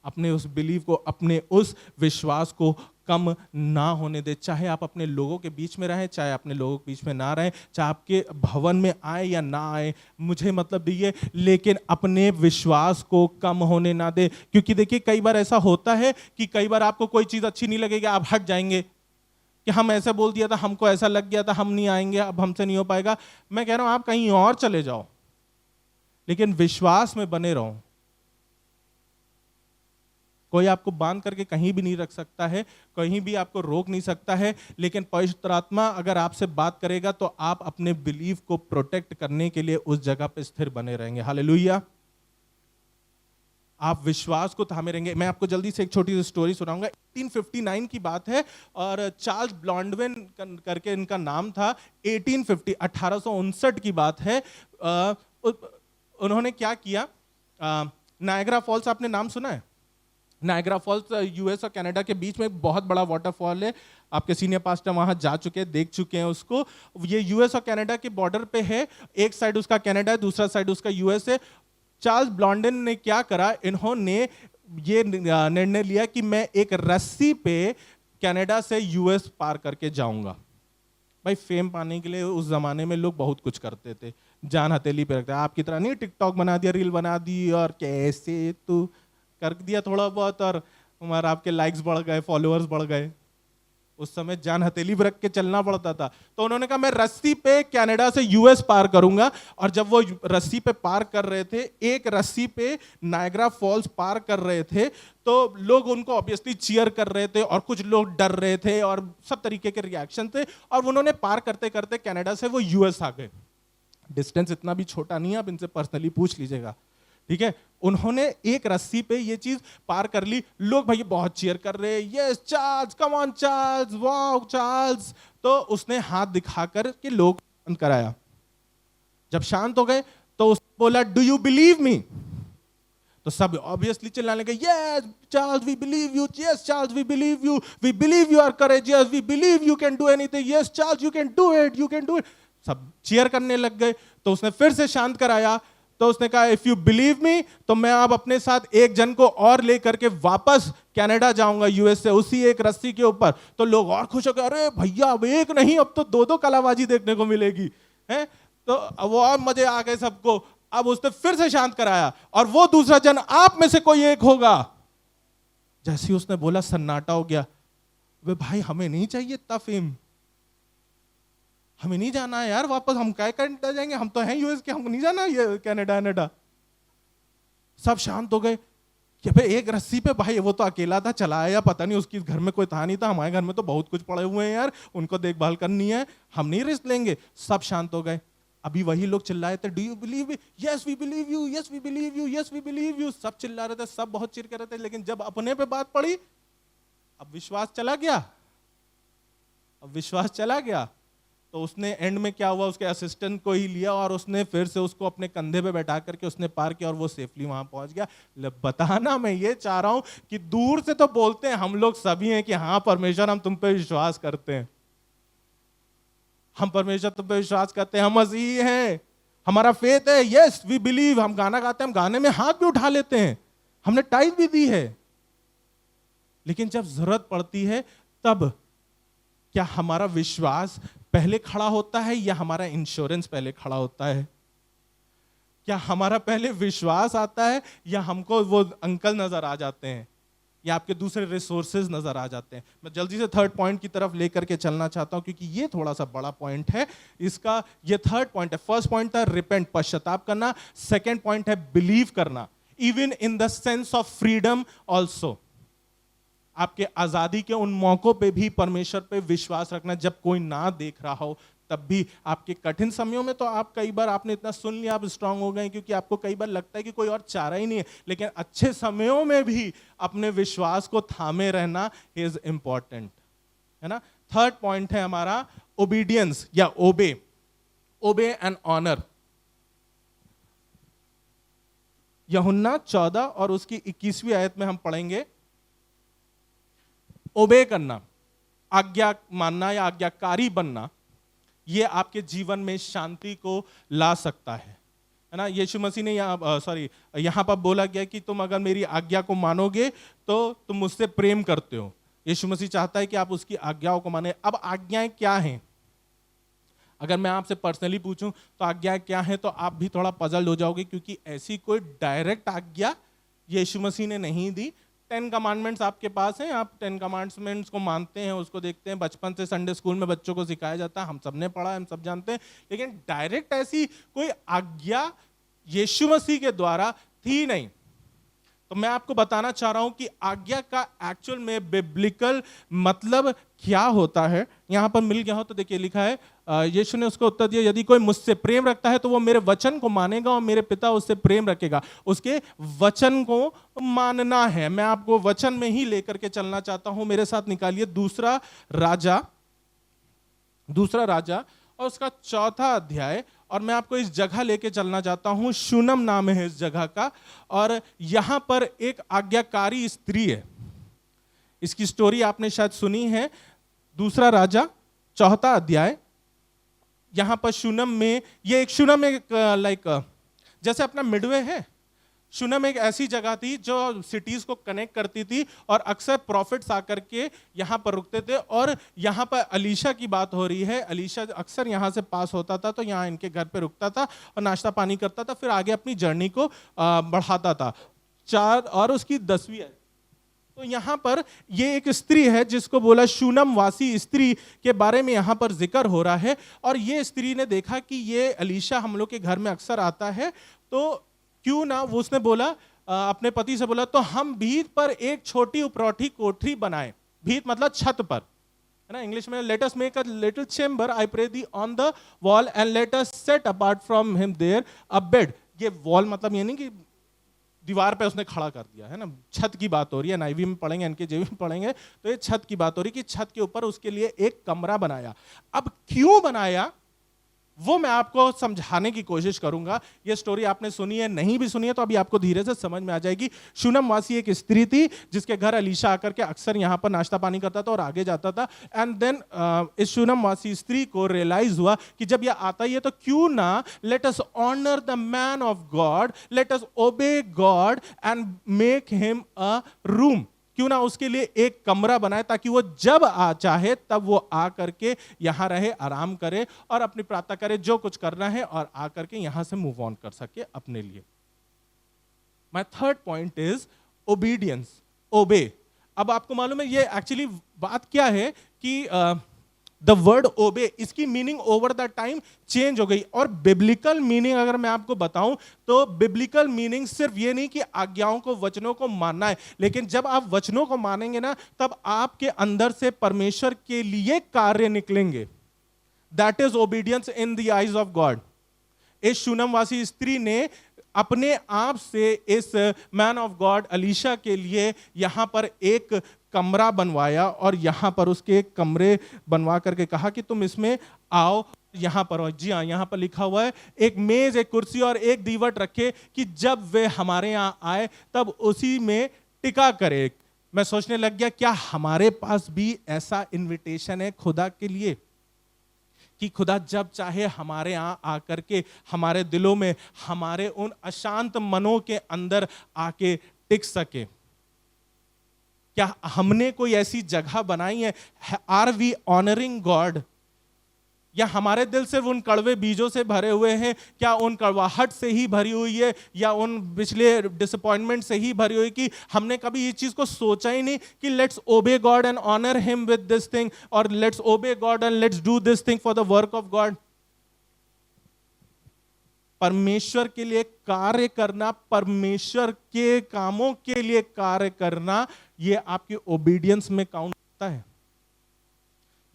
Speaker 1: अपने उस बिलीफ को, अपने उस विश्वास को कम ना होने दे। चाहे आप अपने लोगों के बीच में रहें, चाहे अपने लोगों के बीच में ना रहें, चाहे आपके भवन में आए या ना आए, मुझे मतलब नहीं है, लेकिन अपने विश्वास को कम होने ना दे। क्योंकि देखिए कई बार ऐसा होता है कि कई बार आपको कोई चीज अच्छी नहीं लगेगी, आप हट जाएंगे कि हम ऐसे बोल दिया था, हमको ऐसा लग गया था, हम नहीं आएंगे, अब हमसे नहीं हो पाएगा। मैं कह रहा हूं आप कहीं और चले जाओ, लेकिन विश्वास में बने रहो। कोई आपको बांध करके कहीं भी नहीं रख सकता है, कहीं भी आपको रोक नहीं सकता है, लेकिन पवित्र आत्मा अगर आपसे बात करेगा तो आप अपने बिलीफ को प्रोटेक्ट करने के लिए उस जगह पे स्थिर बने रहेंगे। हालेलुया। आप विश्वास को थामे रहेंगे। मैं आपको जल्दी से एक छोटी सी स्टोरी सुनाऊंगा। 1859 की बात है और चार्ल्स ब्लॉन्डविन करके इनका नाम था। 1859 की बात है। उन्होंने क्या किया, नायग्रा फॉल्स आपने नाम सुना है? नायग्रा फॉल्स यूएस और कनाडा के बीच में एक बहुत बड़ा वाटरफॉल है। आपके सीनियर पास्टर वहां जा चुके हैं, देख चुके हैं उसको। ये यूएस और कनाडा के बॉर्डर पे है, एक साइड उसका कनाडा है, दूसरा साइड उसका यूएस है। चार्ल्स ब्लॉन्डविन ने क्या करा, इन्होंने ये निर्णय लिया कि मैं एक रस्सी पे कनाडा से यूएस पार करके जाऊंगा। भाई फेम पाने के लिए उस जमाने में लोग बहुत कुछ करते थे, जान हथेली पे रखते। आपकी तरह नहीं टिकटॉक बना दिया, रील बना दी और कैसे तू कर दिया थोड़ा बहुत और हमारा आपके लाइक्स बढ़ गए, फॉलोअर्स बढ़ गए। उस समय जान हथेली पे रख के चलना पड़ता था। तो उन्होंने कहा मैं रस्सी पे कनाडा से यूएस पार करूंगा। और जब वो रस्सी पे पार कर रहे थे, एक रस्सी पे नायग्रा फॉल्स पार कर रहे थे, तो लोग उनको ऑब्वियसली चीयर कर रहे थे और कुछ लोग डर रहे थे और सब तरीके के रिएक्शन थे। और उन्होंने पार करते करते कनाडा से वो यूएस आ गए। डिस्टेंस इतना भी छोटा नहीं है, आप इनसे पर्सनली पूछ लीजिएगा, ठीक है। उन्होंने एक रस्सी पे ये चीज पार कर ली। लोग भाई बहुत चीयर कर रहे हैं, yes Charles, come on Charles, wow Charles. तो उसने हाथ दिखाकर के लोग शांत कराया। जब शांत हो गए तो उसने बोला डू यू बिलीव मी? तो सब ऑब्वियसली चिल्लाने लगे, yes Charles we believe you, yes Charles we believe you are courageous, we believe you can do anything, yes Charles you can do it, you can do it. सब चीयर करने लग गए। तो उसने फिर से शांत कराया। तो उसने कहा इफ यू बिलीव मी तो मैं अब अपने साथ एक जन को और लेकर के वापस कनाडा जाऊंगा यूएस से, उसी एक रस्सी के ऊपर। तो लोग और खुश हो गए, अरे भैया अब एक नहीं, अब तो दो दो कलाबाजी देखने को मिलेगी है। तो वो और मजे आ गए सबको। अब उसने फिर से शांत कराया और वो दूसरा जन आप में से कोई एक होगा। जैसे ही उसने बोला सन्नाटा हो गया। वे भाई हमें नहीं चाहिए इतना फेम, हमें नहीं जाना है यार वापस, हम क्या कनाडा जाएंगे, हम तो हैं यूएस के, हमको नहीं जाना ये कनाडा। सब शांत हो गए कि भाई एक रस्सी पे, भाई वो तो अकेला था, चला आया, पता नहीं उसकी घर में कोई था नहीं था, हमारे घर में तो बहुत कुछ पड़े हुए हैं यार, उनको देखभाल करनी है, हम नहीं रिस्क लेंगे। सब शांत हो गए। अभी वही लोग चिल्लाए थे, do you believe me? Yes we believe you, yes we believe you, yes we believe you. सब चिल्ला रहे थे, सब बहुत चिर कर रहे थे। लेकिन जब अपने पे बात पड़ी, अब विश्वास चला गया, अब विश्वास चला गया। तो उसने एंड में क्या हुआ, उसके असिस्टेंट को ही लिया और उसने फिर से उसको अपने कंधे पे बैठा करके उसने पार किया और वो सेफली वहां पहुंच गया। बताना मैं ये चाह रहा हूं कि दूर से तो बोलते हैं हम लोग सभी हैं कि हाँ परमेश्वर हम तुम पे विश्वास करते हैं, हम परमेश्वर तुम पे विश्वास करते हैं, हम मसीही हैं, हमारा फेथ है, यस वी बिलीव। हम गाना गाते हैं, हम गाने में हाथ भी उठा लेते हैं, हमने टाइप भी दी है, लेकिन जब जरूरत पड़ती है तब क्या हमारा विश्वास पहले खड़ा होता है या हमारा इंश्योरेंस पहले खड़ा होता है? क्या हमारा पहले विश्वास आता है या हमको वो अंकल नजर आ जाते हैं या आपके दूसरे रिसोर्सेज नजर आ जाते हैं? मैं जल्दी से थर्ड पॉइंट की तरफ लेकर के चलना चाहता हूं क्योंकि ये थोड़ा सा बड़ा पॉइंट है इसका। ये थर्ड पॉइंट है। फर्स्ट पॉइंट था रिपेंट, पश्चाताप करना। सेकेंड पॉइंट है बिलीव करना, even in the sense of freedom also. आपके आजादी के उन मौकों पे भी परमेश्वर पे विश्वास रखना, जब कोई ना देख रहा हो तब भी। आपके कठिन समयों में तो आप कई बार आपने इतना सुन लिया, आप स्ट्रांग हो गए क्योंकि आपको कई बार लगता है कि कोई और चारा ही नहीं है, लेकिन अच्छे समयों में भी अपने विश्वास को थामे रहना इज इंपॉर्टेंट, है ना। थर्ड पॉइंट है हमारा ओबीडियंस या ओबे, ओबे एंड ऑनर। यूहन्ना 14 और उसकी 21वीं आयत में हम पढ़ेंगे, ओबे करना, आज्ञा मानना या आज्ञाकारी बनना, यह आपके जीवन में शांति को ला सकता है ना। यीशु मसीह ने यहां पर बोला गया कि तुम अगर मेरी आज्ञा को मानोगे तो तुम मुझसे प्रेम करते हो। यीशु मसीह चाहता है कि आप उसकी आज्ञाओं को माने। अब आज्ञाएं क्या हैं? अगर मैं आपसे पर्सनली पूछूं तो आज्ञाएं क्या हैं, तो आप भी थोड़ा पजल्ड हो जाओगे क्योंकि ऐसी कोई डायरेक्ट आज्ञा यीशु मसीह ने नहीं दी। 10 कमांडमेंट्स आपके पास हैं, आप 10 कमांडमेंट्स को मानते हैं, उसको देखते हैं, बचपन से संडे स्कूल में बच्चों को सिखाया जाता है, हम सब ने पढ़ा, हम सब जानते हैं, लेकिन डायरेक्ट ऐसी कोई आज्ञा यीशु मसीह के द्वारा थी नहीं। तो मैं आपको बताना चाह रहा हूं कि आज्ञा का एक्चुअल में बिब्लिकल मतलब क्या होता है। यहां पर मिल गया हो तो देखिए लिखा है, यीशु ने उसको उत्तर दिया, यदि कोई मुझसे प्रेम रखता है तो वो मेरे वचन को मानेगा और मेरे पिता उससे प्रेम रखेगा। उसके वचन को मानना है। मैं आपको वचन में ही लेकर के चलना चाहता हूं। मेरे साथ निकालिए दूसरा राजा और उसका 4था अध्याय, और मैं आपको इस जगह लेके चलना चाहता हूं। शूनम नाम है इस जगह का, और यहां पर एक आज्ञाकारी स्त्री है। इसकी स्टोरी आपने शायद सुनी है। दूसरा राजा 4था अध्याय, यहां पर शूनम में, ये एक शूनम एक जैसे अपना मिडवे है, शूनम एक ऐसी जगह थी जो सिटीज को कनेक्ट करती थी और अक्सर प्रॉफिट्स आकर के यहां पर रुकते थे। और यहां पर अलीशा की बात हो रही है। अलीशा अक्सर यहां से पास होता था तो यहां इनके घर पे रुकता था और नाश्ता पानी करता था, फिर आगे अपनी जर्नी को बढ़ाता था। 4 और उसकी 10वीं है। तो यहां पर ये एक स्त्री है जिसको बोला शूनम वासी स्त्री के बारे में यहां पर जिक्र हो रहा है। और ये स्त्री ने देखा कि ये अलीशा हम लोग के घर में अक्सर आता है, तो क्यों ना, वो उसने बोला, अपने पति से बोला, तो हम भीत पर एक छोटी उपरौठी कोठरी बनाए। भीत मतलब छत पर, है ना। इंग्लिश में let us make a little chamber I pray thee on the wall and let us set apart from him there a bed. ये वॉल मतलब ये नहीं कि दीवार पे उसने खड़ा कर दिया, है ना। छत की बात हो रही है, नाइवी में पढ़ेंगे, एनकेजेवी में पढ़ेंगे, तो ये छत की बात हो रही है कि छत के ऊपर उसके लिए एक कमरा बनाया। अब क्यों बनाया वो मैं आपको समझाने की कोशिश करूंगा। ये स्टोरी आपने सुनी है, नहीं भी सुनी है तो अभी आपको धीरे से समझ में आ जाएगी। शूनम वासी एक स्त्री थी जिसके घर अलीशा आकर के अक्सर यहां पर नाश्ता पानी करता था और आगे जाता था। एंड देन इस शूनम वासी स्त्री को रियलाइज हुआ कि जब ये आता ही है तो क्यों ना let us honour the man of God, let us obey God and make him a room. क्यों ना उसके लिए एक कमरा बनाए ताकि वो जब चाहे तब वो आ करके यहां रहे, आराम करे और अपनी प्रार्थना करे, जो कुछ करना है, और आ करके यहां से मूव ऑन कर सके अपने लिए। My third point is obedience, obey. अब आपको मालूम है ये एक्चुअली बात क्या है कि द वर्ड ओबे, इसकी meaning over the time change हो गई। और बिब्लिकल मीनिंग अगर मैं आपको बताऊं तो बिब्लिकल मीनिंग सिर्फ ये नहीं कि आज्ञाओं को, वचनों को मानना है, लेकिन जब आप वचनों को मानेंगे ना तब आपके अंदर से परमेश्वर के लिए कार्य निकलेंगे। That is obedience in the eyes of God. इस शूनम वासी स्त्री ने अपने आप से इस मैन ऑफ गॉड अलीशा के लिए यहाँ पर एक कमरा बनवाया और यहाँ पर उसके एक कमरे बनवा करके कहा कि तुम इसमें आओ, यहाँ पर। जी हाँ, यहाँ पर लिखा हुआ है एक मेज, एक कुर्सी और एक दीवट रखे कि जब वे हमारे यहाँ आए तब उसी में टिका करे। मैं सोचने लग गया, क्या हमारे पास भी ऐसा इनविटेशन है खुदा के लिए कि खुदा जब चाहे हमारे यहाँ आकर के हमारे दिलों में, हमारे उन अशांत मनों के अंदर आके टिक सके? क्या हमने कोई ऐसी जगह बनाई है? Are we honouring God? या हमारे दिल सिर्फ उन कड़वे बीजों से भरे हुए हैं? क्या उन कड़वाहट से ही भरी हुई है, या उन पिछले डिसअपॉइंटमेंट से ही भरी हुई कि हमने कभी इस चीज को सोचा ही नहीं कि let's obey God and honour him with this thing, और let's obey God and let's do this thing for the work of God. परमेश्वर के लिए कार्य करना, परमेश्वर के कामों के लिए कार्य करना, यह आपकी ओबीडियंस में काउंट होता है,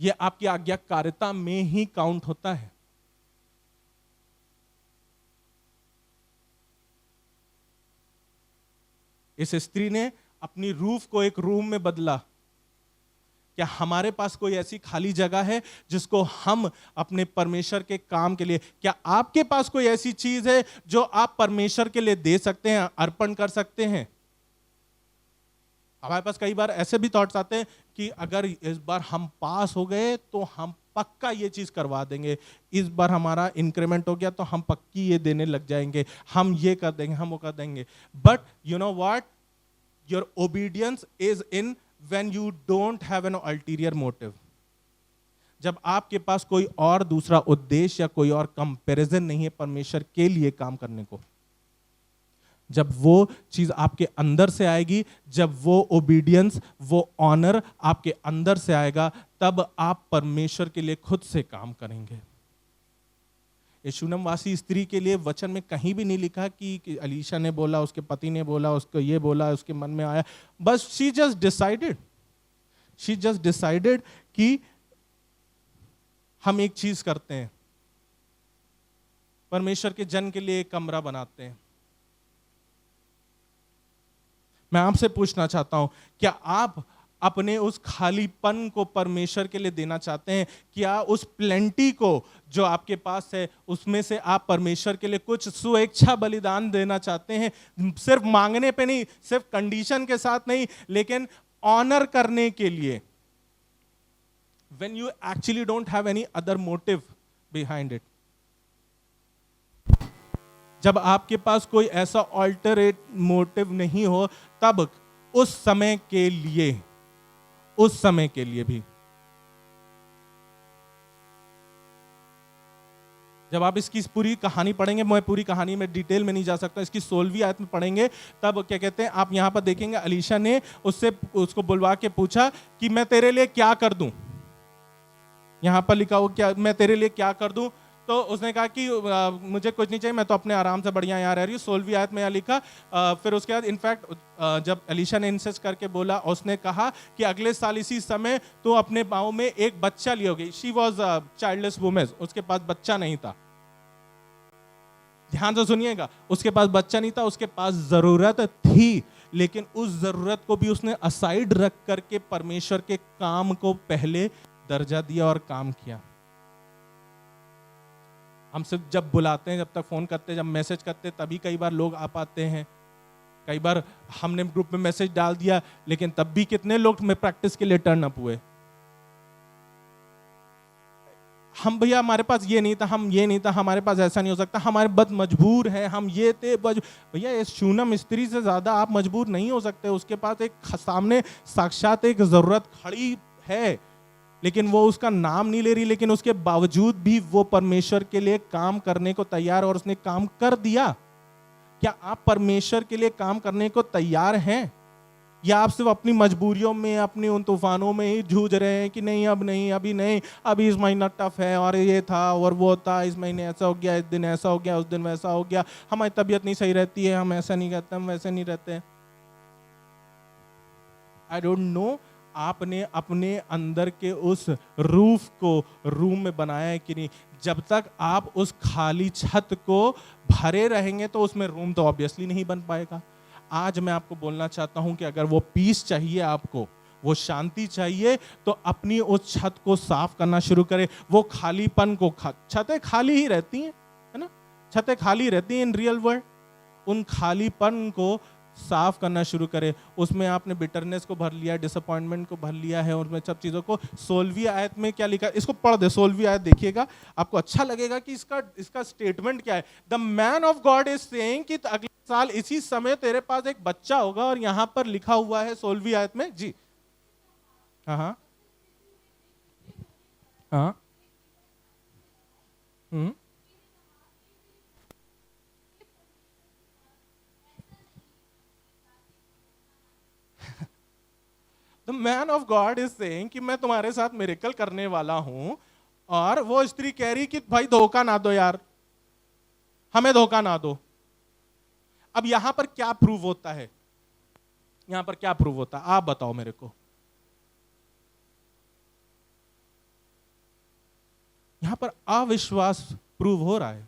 Speaker 1: यह आपकी आज्ञाकारिता में ही काउंट होता है। इस स्त्री ने अपनी रूफ को एक रूम में बदला। क्या हमारे पास कोई ऐसी खाली जगह है जिसको हम अपने परमेश्वर के काम के लिए, क्या आपके पास कोई ऐसी चीज है जो आप परमेश्वर के लिए दे सकते हैं, अर्पण कर सकते हैं? हमारे पास कई बार ऐसे भी थॉट्स आते हैं कि अगर इस बार हम पास हो गए तो हम पक्का ये चीज करवा देंगे, इस बार हमारा इंक्रीमेंट हो गया तो हम पक्की ये देने लग जाएंगे, हम ये कर देंगे, हम वो कर देंगे। But you know what, your obedience is in when you don't have an ulterior motive. जब आपके पास कोई और दूसरा उद्देश्य या कोई और कंपैरिजन नहीं है परमेश्वर के लिए काम करने को, जब वो चीज आपके अंदर से आएगी, जब वो ओबीडियंस, वो ऑनर आपके अंदर से आएगा, तब आप परमेश्वर के लिए खुद से काम करेंगे। ये शूनेमवासी स्त्री के लिए वचन में कहीं भी नहीं लिखा कि अलीशा ने बोला, उसके पति ने बोला, उसको ये बोला, उसके मन में आया। बस शी जस्ट डिसाइडेड कि हम एक चीज करते हैं, परमेश्वर के जन के लिए एक कमरा बनाते हैं। मैं आपसे पूछना चाहता हूं, क्या आप अपने उस खालीपन को परमेश्वर के लिए देना चाहते हैं? क्या उस प्लेंटी को जो आपके पास है उसमें से आप परमेश्वर के लिए कुछ स्वेच्छा बलिदान देना चाहते हैं? सिर्फ मांगने पे नहीं, सिर्फ कंडीशन के साथ नहीं, लेकिन ऑनर करने के लिए, when you actually don't have any other motive behind it। जब आपके पास कोई ऐसा ऑल्टरेट मोटिव नहीं हो, तब उस समय के लिए भी, जब आप इसकी पूरी कहानी पढ़ेंगे, मैं पूरी कहानी में डिटेल में नहीं जा सकता, इसकी 16वीं आयत में पढ़ेंगे, तब क्या कहते हैं, आप यहां पर देखेंगे अलीशा ने उसको बुलवा के पूछा कि मैं तेरे लिए क्या कर दूं। यहां पर लिखा हो, क्या मैं तेरे लिए क्या कर दूं? तो उसने कहा कि मुझे कुछ नहीं चाहिए, मैं तो अपने आराम से बढ़िया यहाँ रह रही हूँ। 16वीं आयत में यहाँ लिखा, फिर उसके बाद इनफैक्ट जब अलीशा ने इंसिस्ट करके बोला, उसने कहा कि अगले साल इसी समय तो अपने पाँव में एक बच्चा लियोगी। शी वॉज चाइल्डलेस वुमेन, उसके पास बच्चा नहीं था। ध्यान से सुनिएगा, उसके पास बच्चा नहीं था, उसके पास जरूरत थी, लेकिन उस जरूरत को भी उसने असाइड रख करके परमेश्वर के काम को पहले दर्जा दिया और काम किया। हम सिर्फ जब बुलाते हैं, जब तक फोन करते हैं, जब मैसेज करते हैं, तभी कई बार लोग आ पाते हैं। कई बार हमने ग्रुप में मैसेज डाल दिया, लेकिन तब भी कितने लोग में प्रैक्टिस के लिए टर्न अप हुए। हम भैया हमारे पास ये नहीं था, हम ये नहीं था, हमारे पास ऐसा नहीं हो सकता, हमारे बद मजबूर हैं, हम ये थे भैया इस शूनम स्त्री से ज्यादा आप मजबूर नहीं हो सकते। उसके पास एक सामने साक्षात एक जरूरत खड़ी है, लेकिन वो उसका नाम नहीं ले रही, लेकिन उसके बावजूद भी वो परमेश्वर के लिए काम करने को तैयार, और उसने काम कर दिया। क्या आप परमेश्वर के लिए काम करने को तैयार हैं, या आप सिर्फ अपनी मजबूरियों में, अपनी उन तूफानों में ही जूझ रहे हैं कि नहीं, अब नहीं, अभी नहीं, अभी इस महीना टफ है, और ये था और वो था, इस महीने ऐसा हो गया, इस दिन ऐसा हो गया, उस दिन वैसा हो गया, हमारी तबीयत नहीं सही रहती है, हम ऐसा नहीं करते, हम वैसे नहीं रहते। आई डोंट नो आपने अपने अंदर के उस रूफ को रूम में बनाया है कि नहीं? जब तक आप उस खाली छत को भरे रहेंगे तो उसमें रूम तो ऑब्वियसली नहीं बन पाएगा। आज मैं आपको बोलना चाहता हूं कि अगर वो पीस चाहिए, आपको वो शांति चाहिए, तो अपनी उस छत को साफ करना शुरू करें। वो खालीपन को छतें खाली ही रहती हैं, है ना? छतें खाली रहती हैं इन रियल वर्ल्ड। उन खालीपन को साफ करना शुरू करें। उसमें आपने बिटरनेस को भर लिया, डिसअपॉइंटमेंट को भर लिया है, उसमें सब चीजों को। 16वीं आयत में क्या लिखा, इसको पढ़ दे, 16वीं आयत देखिएगा, आपको अच्छा लगेगा कि इसका स्टेटमेंट क्या है। The man of God is saying कि अगले साल इसी समय तेरे पास एक बच्चा होगा, और यहां पर लिखा हुआ है 16वीं आयत में जी। हाँ हाँ हाँ। The man of God is saying कि मैं तुम्हारे साथ मिरेकल करने वाला हूं, और वो स्त्री कह रही कि भाई धोखा ना दो यार, हमें धोखा ना दो। अब यहां पर क्या प्रूव होता है? यहां पर क्या प्रूव होता है, आप बताओ मेरे को। यहां पर अविश्वास प्रूव हो रहा है।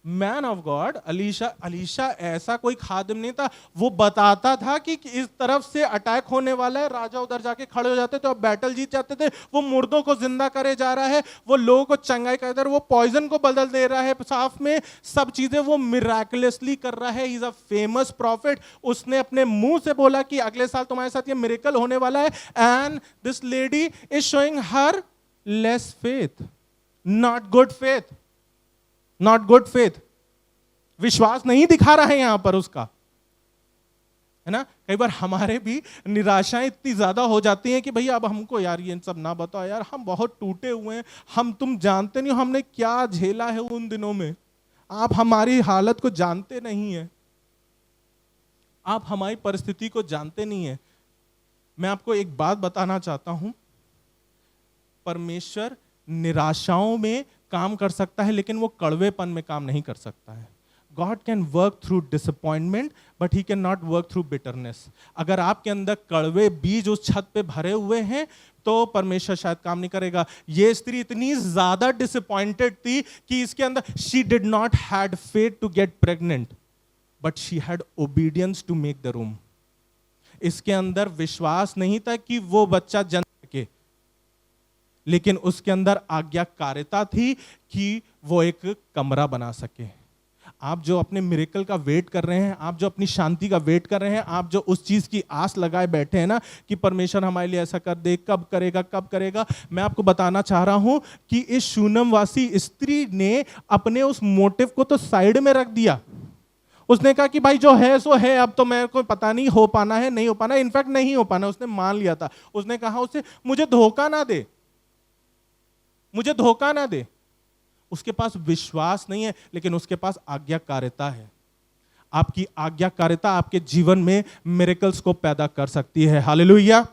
Speaker 1: मैन ऑफ गॉड अलीशा ऐसा कोई खादिम नहीं था, वो बताता था कि इस तरफ से अटैक होने वाला है, राजा उधर जाके खड़े हो जाते थे और बैटल जीत जाते थे। वो मुर्दों को जिंदा करे जा रहा है, वो लोगों को चंगाई कर रहा है, वो पॉइजन को बदल दे रहा है साफ में, सब चीजें वो मिराकुलसली कर रहा है। He is a famous profit. उसने अपने मुंह से बोला कि अगले साल तुम्हारे साथ ये मिरेकल होने वाला है, and this lady is showing her less faith, not good faith, not good faith. विश्वास नहीं दिखा रहा है यहां पर उसका, है ना? कई बार हमारे भी निराशाएं इतनी ज्यादा हो जाती हैं कि भैया अब हमको यार ये सब ना बताओ यार, हम बहुत टूटे हुए हैं, तुम जानते नहीं हो हमने क्या झेला है उन दिनों में, आप हमारी हालत को जानते नहीं है, आप हमारी परिस्थिति को जानते नहीं है। मैं आपको एक बात बताना चाहता हूं, परमेश्वर निराशाओं में काम कर सकता है, लेकिन वो कड़वेपन में काम नहीं कर सकता है। God can work through disappointment, but he cannot work through bitterness. अगर आपके अंदर कड़वे बीज उस छत पे भरे हुए हैं तो परमेश्वर शायद काम नहीं करेगा। ये स्त्री इतनी ज्यादा डिसअपॉइंटेड थी कि इसके अंदर she did not had faith to get pregnant, but she had obedience to make the room. इसके अंदर विश्वास नहीं था कि वो बच्चा जन्म सके, लेकिन उसके अंदर आज्ञाकारिता थी कि वो एक कमरा बना सके। आप जो अपने मिरेकल का वेट कर रहे हैं, आप जो अपनी शांति का वेट कर रहे हैं, आप जो उस चीज की आस लगाए बैठे हैं ना कि परमेश्वर हमारे लिए ऐसा कर दे, कब करेगा कब करेगा, मैं आपको बताना चाह रहा हूं कि इस शूनमवासी स्त्री ने अपने उस मोटिव को तो साइड में रख दिया। उसने कहा कि भाई जो है सो है, अब तो मेरे को पता नहीं हो पाना है नहीं हो पाना, इनफैक्ट नहीं हो पाना, उसने मान लिया था। उसने कहा उससे मुझे धोखा ना दे, मुझे धोखा ना दे। उसके पास विश्वास नहीं है, लेकिन उसके पास आज्ञाकारिता है। आपकी आज्ञाकारिता आपके जीवन में मिरेकल्स को पैदा कर सकती है। Hallelujah,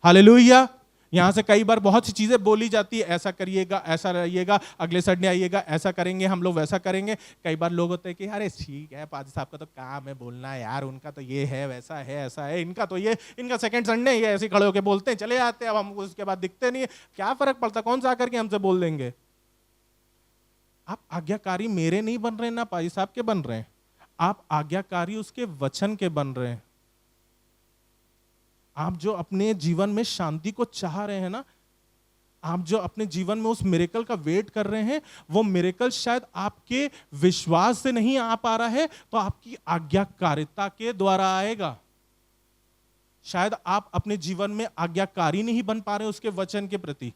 Speaker 1: hallelujah. यहां से कई बार बहुत सी चीजें बोली जाती है, ऐसा करिएगा, ऐसा रहिएगा, अगले संडे आइएगा, ऐसा करेंगे हम लोग, वैसा करेंगे। कई बार लोग होते हैं कि अरे ठीक है पाजी साहब का तो काम है बोलना यार, उनका तो ये है वैसा है ऐसा है, इनका तो ये, इनका सेकंड संडे ये ऐसे खड़े होकर बोलते हैं, चले आते हैं, अब हम उसके बाद दिखते नहीं है, क्या फर्क पड़ता, कौन सा आकर के हमसे बोल देंगे। आप आज्ञाकारी मेरे नहीं बन रहे, ना पाजी साहब के बन रहे हैं, आप आज्ञाकारी उसके वचन के बन रहे हैं। आप जो अपने जीवन में शांति को चाह रहे हैं ना, आप जो अपने जीवन में उस मिरेकल का वेट कर रहे हैं, वो मिरेकल शायद आपके विश्वास से नहीं आ पा रहा है, तो आपकी आज्ञाकारिता के द्वारा आएगा। शायद आप अपने जीवन में आज्ञाकारी नहीं बन पा रहे उसके वचन के प्रति,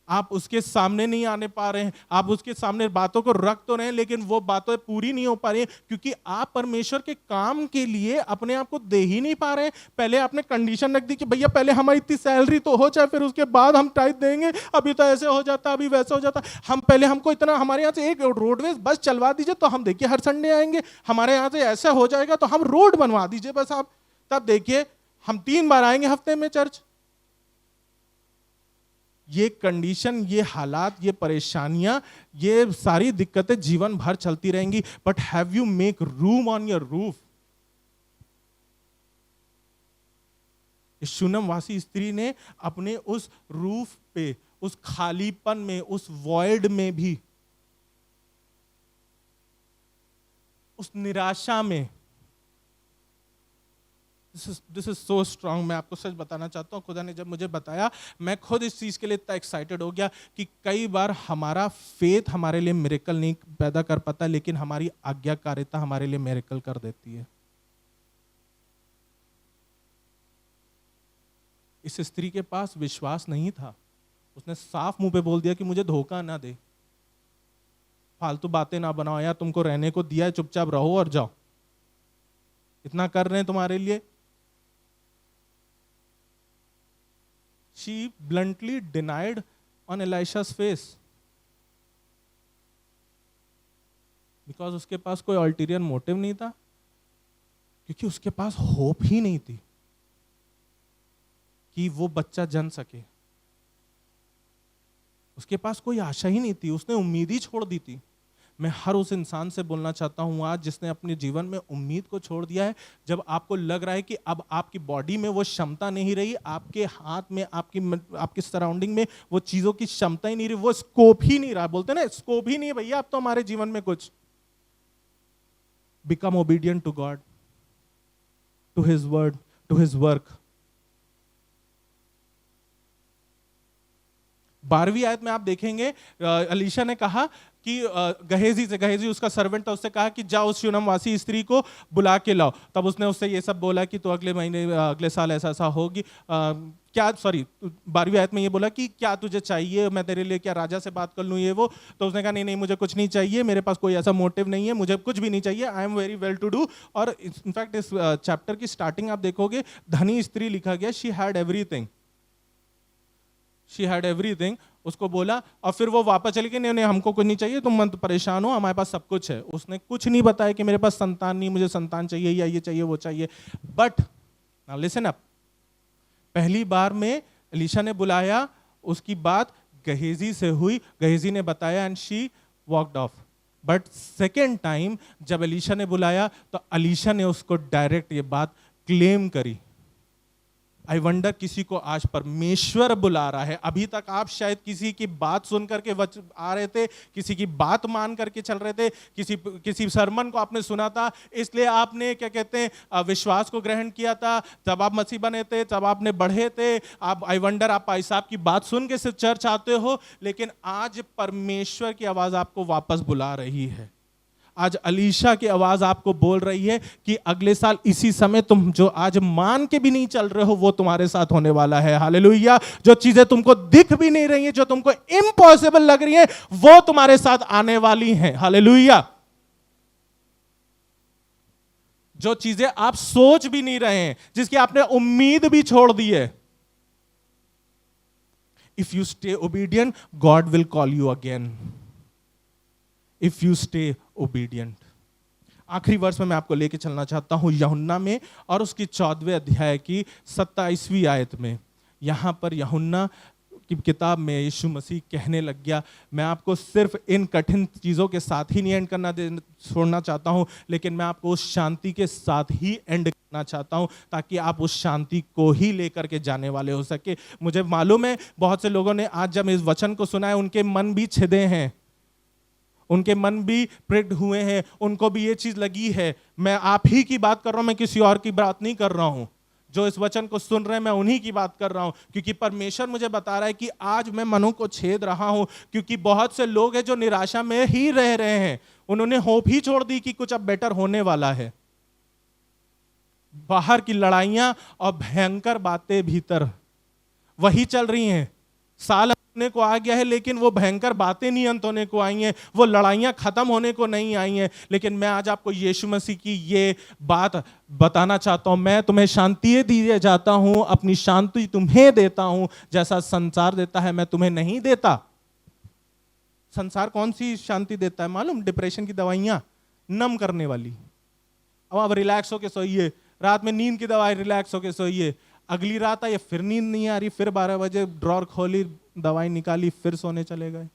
Speaker 1: आप उसके सामने नहीं आने पा रहे हैं, आप उसके सामने बातों को रख तो रहे हैं, लेकिन वो बातें पूरी नहीं हो पा रही हैं, क्योंकि आप परमेश्वर के काम के लिए अपने आप को दे ही नहीं पा रहे हैं। पहले आपने कंडीशन रख दी कि भैया पहले हमारी इतनी सैलरी तो हो जाए, फिर उसके बाद हम टाइप देंगे, अभी तो ऐसे हो जाता, अभी वैसे हो जाता, हम पहले हमको इतना, हमारे यहाँ से एक रोडवेज बस चलवा दीजिए तो हम देखिए हर संडे आएंगे, हमारे यहाँ से ऐसा हो जाएगा तो हम रोड बनवा दीजिए बस आप, तब देखिए हम 3 बार आएंगे हफ्ते में चर्च। ये कंडीशन, ये हालात, ये परेशानियां, ये सारी दिक्कतें जीवन भर चलती रहेंगी। But have you make room on your roof? इस शूनेम स्त्री ने अपने उस रूफ पे, उस खालीपन में, उस वॉइड में भी, उस निराशा में, दिस इज सो स्ट्रांग। मैं आपको सच बताना चाहता हूँ, खुदा ने जब मुझे बताया, मैं खुद इस चीज के लिए इतना एक्साइटेड हो गया कि कई बार हमारा फेथ हमारे लिए मिरेकल नहीं पैदा कर पाता, लेकिन हमारी आज्ञाकारिता हमारे लिए मिरेकल कर देती है। इस स्त्री के पास विश्वास नहीं था, उसने साफ मुंह पे बोल दिया कि मुझे धोखा ना दे, फालतू बातें ना बनाओ, या तुमको रहने को दिया है, चुपचाप रहो और जाओ, इतना कर रहे हैं तुम्हारे लिए। She bluntly denied on Elisha's face because उसके पास कोई अल्टीरियर मोटिव नहीं था, क्योंकि उसके पास होप ही नहीं थी कि वो बच्चा जन सके। उसके पास कोई आशा ही नहीं थी, उसने उम्मीद ही छोड़ दी थी। मैं हर उस इंसान से बोलना चाहता हूं आज जिसने अपने जीवन में उम्मीद को छोड़ दिया है, जब आपको लग रहा है कि अब आपकी बॉडी में वो क्षमता नहीं रही, आपके हाथ में, आपकी सराउंडिंग में वो चीजों की क्षमता ही नहीं रही, वो स्कोप ही नहीं रहा, बोलते ना स्कोप ही नहीं है भैया अब तो हमारे जीवन में कुछ। Become obedient to God, to his word, to his work. 12वीं आयत में आप देखेंगे अलीशा ने कहा कि गहेजी उसका सर्वेंट था, उससे कहा कि जाओ उस शूनेमवासी स्त्री को बुला के लाओ। तब उसने उससे ये सब बोला कि तो अगले महीने, अगले साल ऐसा ऐसा होगी। क्या, सॉरी, 12वीं आयत में ये बोला कि क्या तुझे चाहिए, मैं तेरे लिए क्या राजा से बात कर लूं, ये वो। तो उसने कहा नहीं नहीं, मुझे कुछ नहीं चाहिए, मेरे पास कोई ऐसा मोटिव नहीं है, मुझे कुछ भी नहीं चाहिए, I am very well to do. और इनफैक्ट इस चैप्टर की स्टार्टिंग आप देखोगे, धनी स्त्री लिखा गया, she had everything, she had everything. उसको बोला और फिर वो वापस चली गई, नहीं नहीं हमको कुछ नहीं चाहिए, तुम मत परेशान हो, हमारे पास सब कुछ है। उसने कुछ नहीं बताया कि मेरे पास संतान नहीं, मुझे संतान चाहिए, या ये चाहिए वो चाहिए। बट नाउ लिसन अप, पहली बार में एलीशा ने बुलाया, उसकी बात गहेजी से हुई, गहेजी ने बताया and she walked off. But second time जब एलीशा ने बुलाया तो एलीशा ने उसको डायरेक्ट ये बात क्लेम करी। आई वंडर किसी को आज परमेश्वर बुला रहा है। अभी तक आप शायद किसी की बात सुन करके आ रहे थे, किसी की बात मान करके चल रहे थे, किसी सरमन को आपने सुना था, इसलिए आपने क्या कहते हैं विश्वास को ग्रहण किया था। जब आप मसीह बने थे, तब आपने बढ़े थे, आप आई वंडर आप भाई साहब की बात सुन के सिर्फ चर्च आते हो, लेकिन आज परमेश्वर की आवाज आपको वापस बुला रही है। आज अलीशा की आवाज आपको बोल रही है कि अगले साल इसी समय तुम जो आज मान के भी नहीं चल रहे हो वो तुम्हारे साथ होने वाला है। हालेलुया। जो चीजें तुमको दिख भी नहीं रही हैं, जो तुमको इम्पॉसिबल लग रही हैं, वो तुम्हारे साथ आने वाली हैं। हालेलुया। जो चीजें आप सोच भी नहीं रहे हैं, जिसकी आपने उम्मीद भी छोड़ दी है, if you stay obedient God will call you again. If you stay obedient. आखिरी वर्ष में मैं आपको लेके चलना चाहता हूं यूहन्ना में, और उसकी 14वें अध्याय की 27वीं आयत में। यहां पर यूहन्ना की किताब में यीशु मसीह कहने लग गया, मैं आपको सिर्फ इन कठिन चीजों के साथ ही नहीं एंड करना छोड़ना चाहता हूं, लेकिन मैं आपको उस शांति के साथ ही एंड करना चाहता हूं, ताकि आप उस शांति को ही लेकर के जाने वाले हो सके। मुझे मालूम है बहुत से लोगों ने आज जब इस वचन को सुना है, उनके मन भी छिदे हैं, उनके मन भी प्रिक्ड हुए हैं, उनको भी ये चीज लगी है। मैं आप ही की बात कर रहा हूं, मैं किसी और की बात नहीं कर रहा हूं। जो इस वचन को सुन रहे हैं, मैं उन्हीं की बात कर रहा हूं, क्योंकि परमेश्वर मुझे बता रहा है कि आज मैं मनों को छेद रहा हूं, क्योंकि बहुत से लोग हैं जो निराशा में ही रह रहे हैं। उन्होंने होप ही छोड़ दी कि कुछ अब बेटर होने वाला है। बाहर की लड़ाइयां और भयंकर बातें भीतर वही चल रही हैं। साल होने को आ गया है, लेकिन वो भयंकर बातें नहीं अंत होने को आई हैं, वो लड़ाइयां खत्म होने को नहीं आई हैं। लेकिन मैं आज आपको यीशु मसीह की ये बात बताना चाहता हूं, मैं तुम्हें शांति दिए जाता हूं, अपनी शांति तुम्हें देता हूं, जैसा संसार देता है मैं तुम्हें नहीं देता। संसार कौन सी शांति देता है मालूम? डिप्रेशन की दवाइयां, नम करने वाली। अब आप रिलैक्स होके सोइए, रात में नींद की दवाई, रिलैक्स होके सोइए। अगली रात आई, फिर नींद नहीं आ रही, फिर 12 बजे ड्रॉर खोली, दवाई निकाली, फिर सोने चले गए।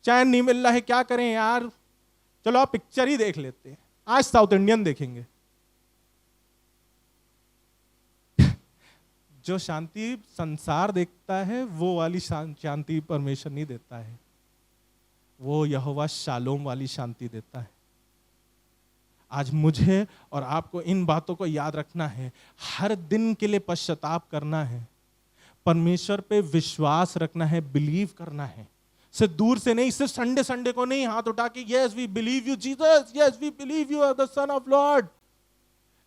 Speaker 1: चैन नहीं मिल रहा है, क्या करें यार, चलो आप पिक्चर ही देख लेते हैं, आज साउथ इंडियन देखेंगे। जो शांति संसार देखता है वो वाली शांति परमेश्वर नहीं देता है, वो यहोवा शालोम वाली शांति देता है। आज मुझे और आपको इन बातों को याद रखना है, हर दिन के लिए पश्चाताप करना है, परमेश्वर पे विश्वास रखना है, बिलीव करना है, सिर्फ दूर से नहीं, सिर्फ संडे संडे को नहीं हाथ उठा के yes we believe you Jesus, yes we believe you are the son of Lord,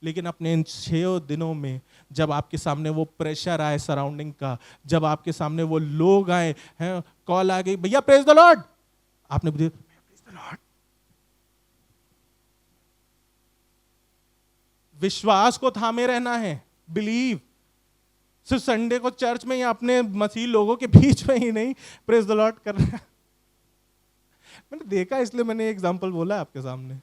Speaker 1: लेकिन अपने इन 6 दिनों में जब आपके सामने वो प्रेशर आए सराउंडिंग का, जब आपके सामने वो लोग आए हैं, कॉल आ गई भैया प्रेज द लॉर्ड, आपने प्रेज द लॉर्ड, विश्वास को थामे रहना है, बिलीव। सिर्फ संडे को चर्च में या अपने मसीह लोगों के बीच में ही नहीं प्रेज द लॉर्ड करना है। मैंने देखा इसलिए मैंने एग्जांपल बोला है आपके सामने।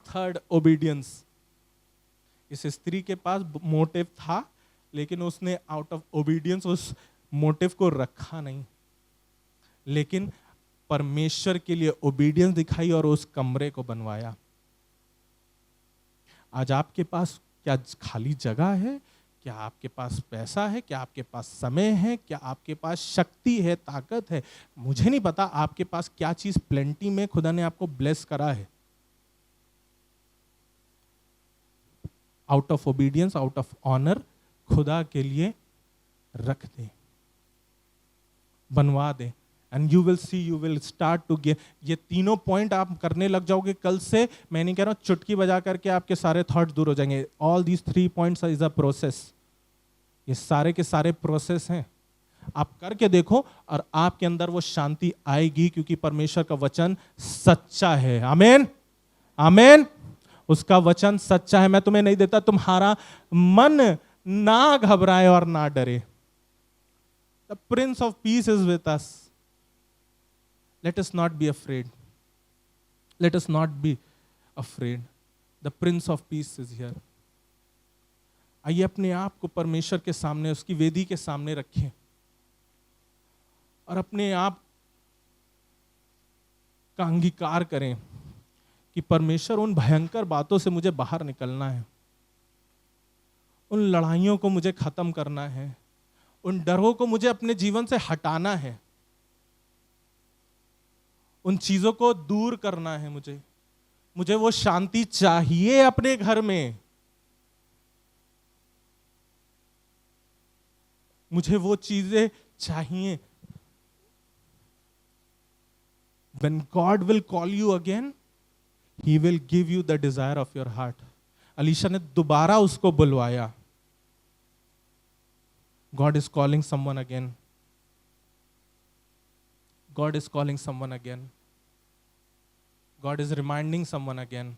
Speaker 1: Third, obedience. इस स्त्री के पास मोटिव था, लेकिन उसने आउट ऑफ ओबीडियंस उस मोटिव को रखा नहीं, लेकिन परमेश्वर के लिए ओबीडियंस दिखाई और उस कमरे को बनवाया। आज आपके पास क्या खाली जगह है? क्या आपके पास पैसा है? क्या आपके पास समय है? क्या आपके पास शक्ति है, ताकत है? मुझे नहीं पता आपके पास क्या चीज प्लेंटी में खुदा ने आपको ब्लेस करा है। Out of obedience, out of honour, खुदा के लिए रख दे, बनवा दे, and you will see, you will start to get. ये तीनों पॉइंट आप करने लग जाओगे कल से। मैं नहीं कह रहा हूं चुटकी बजा करके आपके सारे थॉट्स दूर हो जाएंगे। All these 3 points is a process. ये सारे के सारे प्रोसेस हैं, आप करके देखो और आपके अंदर वो शांति आएगी, क्योंकि परमेश्वर का वचन सच्चा है। आमीन, आमीन। उसका वचन सच्चा है। मैं तुम्हें नहीं देता तुम्हारा मन ना घबराए और ना डरे। The Prince of peace is with us. Let us not be afraid. Let us not be afraid. The Prince of Peace is here. आइए अपने आप को परमेश्वर के सामने, उसकी वेदी के सामने रखें और अपने आप का अंगीकार करें कि परमेश्वर, उन भयंकर बातों से मुझे बाहर निकलना है, उन लड़ाइयों को मुझे खत्म करना है, उन डरों को मुझे अपने जीवन से हटाना है, उन चीजों को दूर करना है। मुझे वो शांति चाहिए अपने घर में, मुझे वो चीजें चाहिए। When God will call you again, He will give you the desire of your heart. Alisha ने दोबारा उसको बुलवाया। God is calling someone again. God is calling someone again. God is reminding someone again.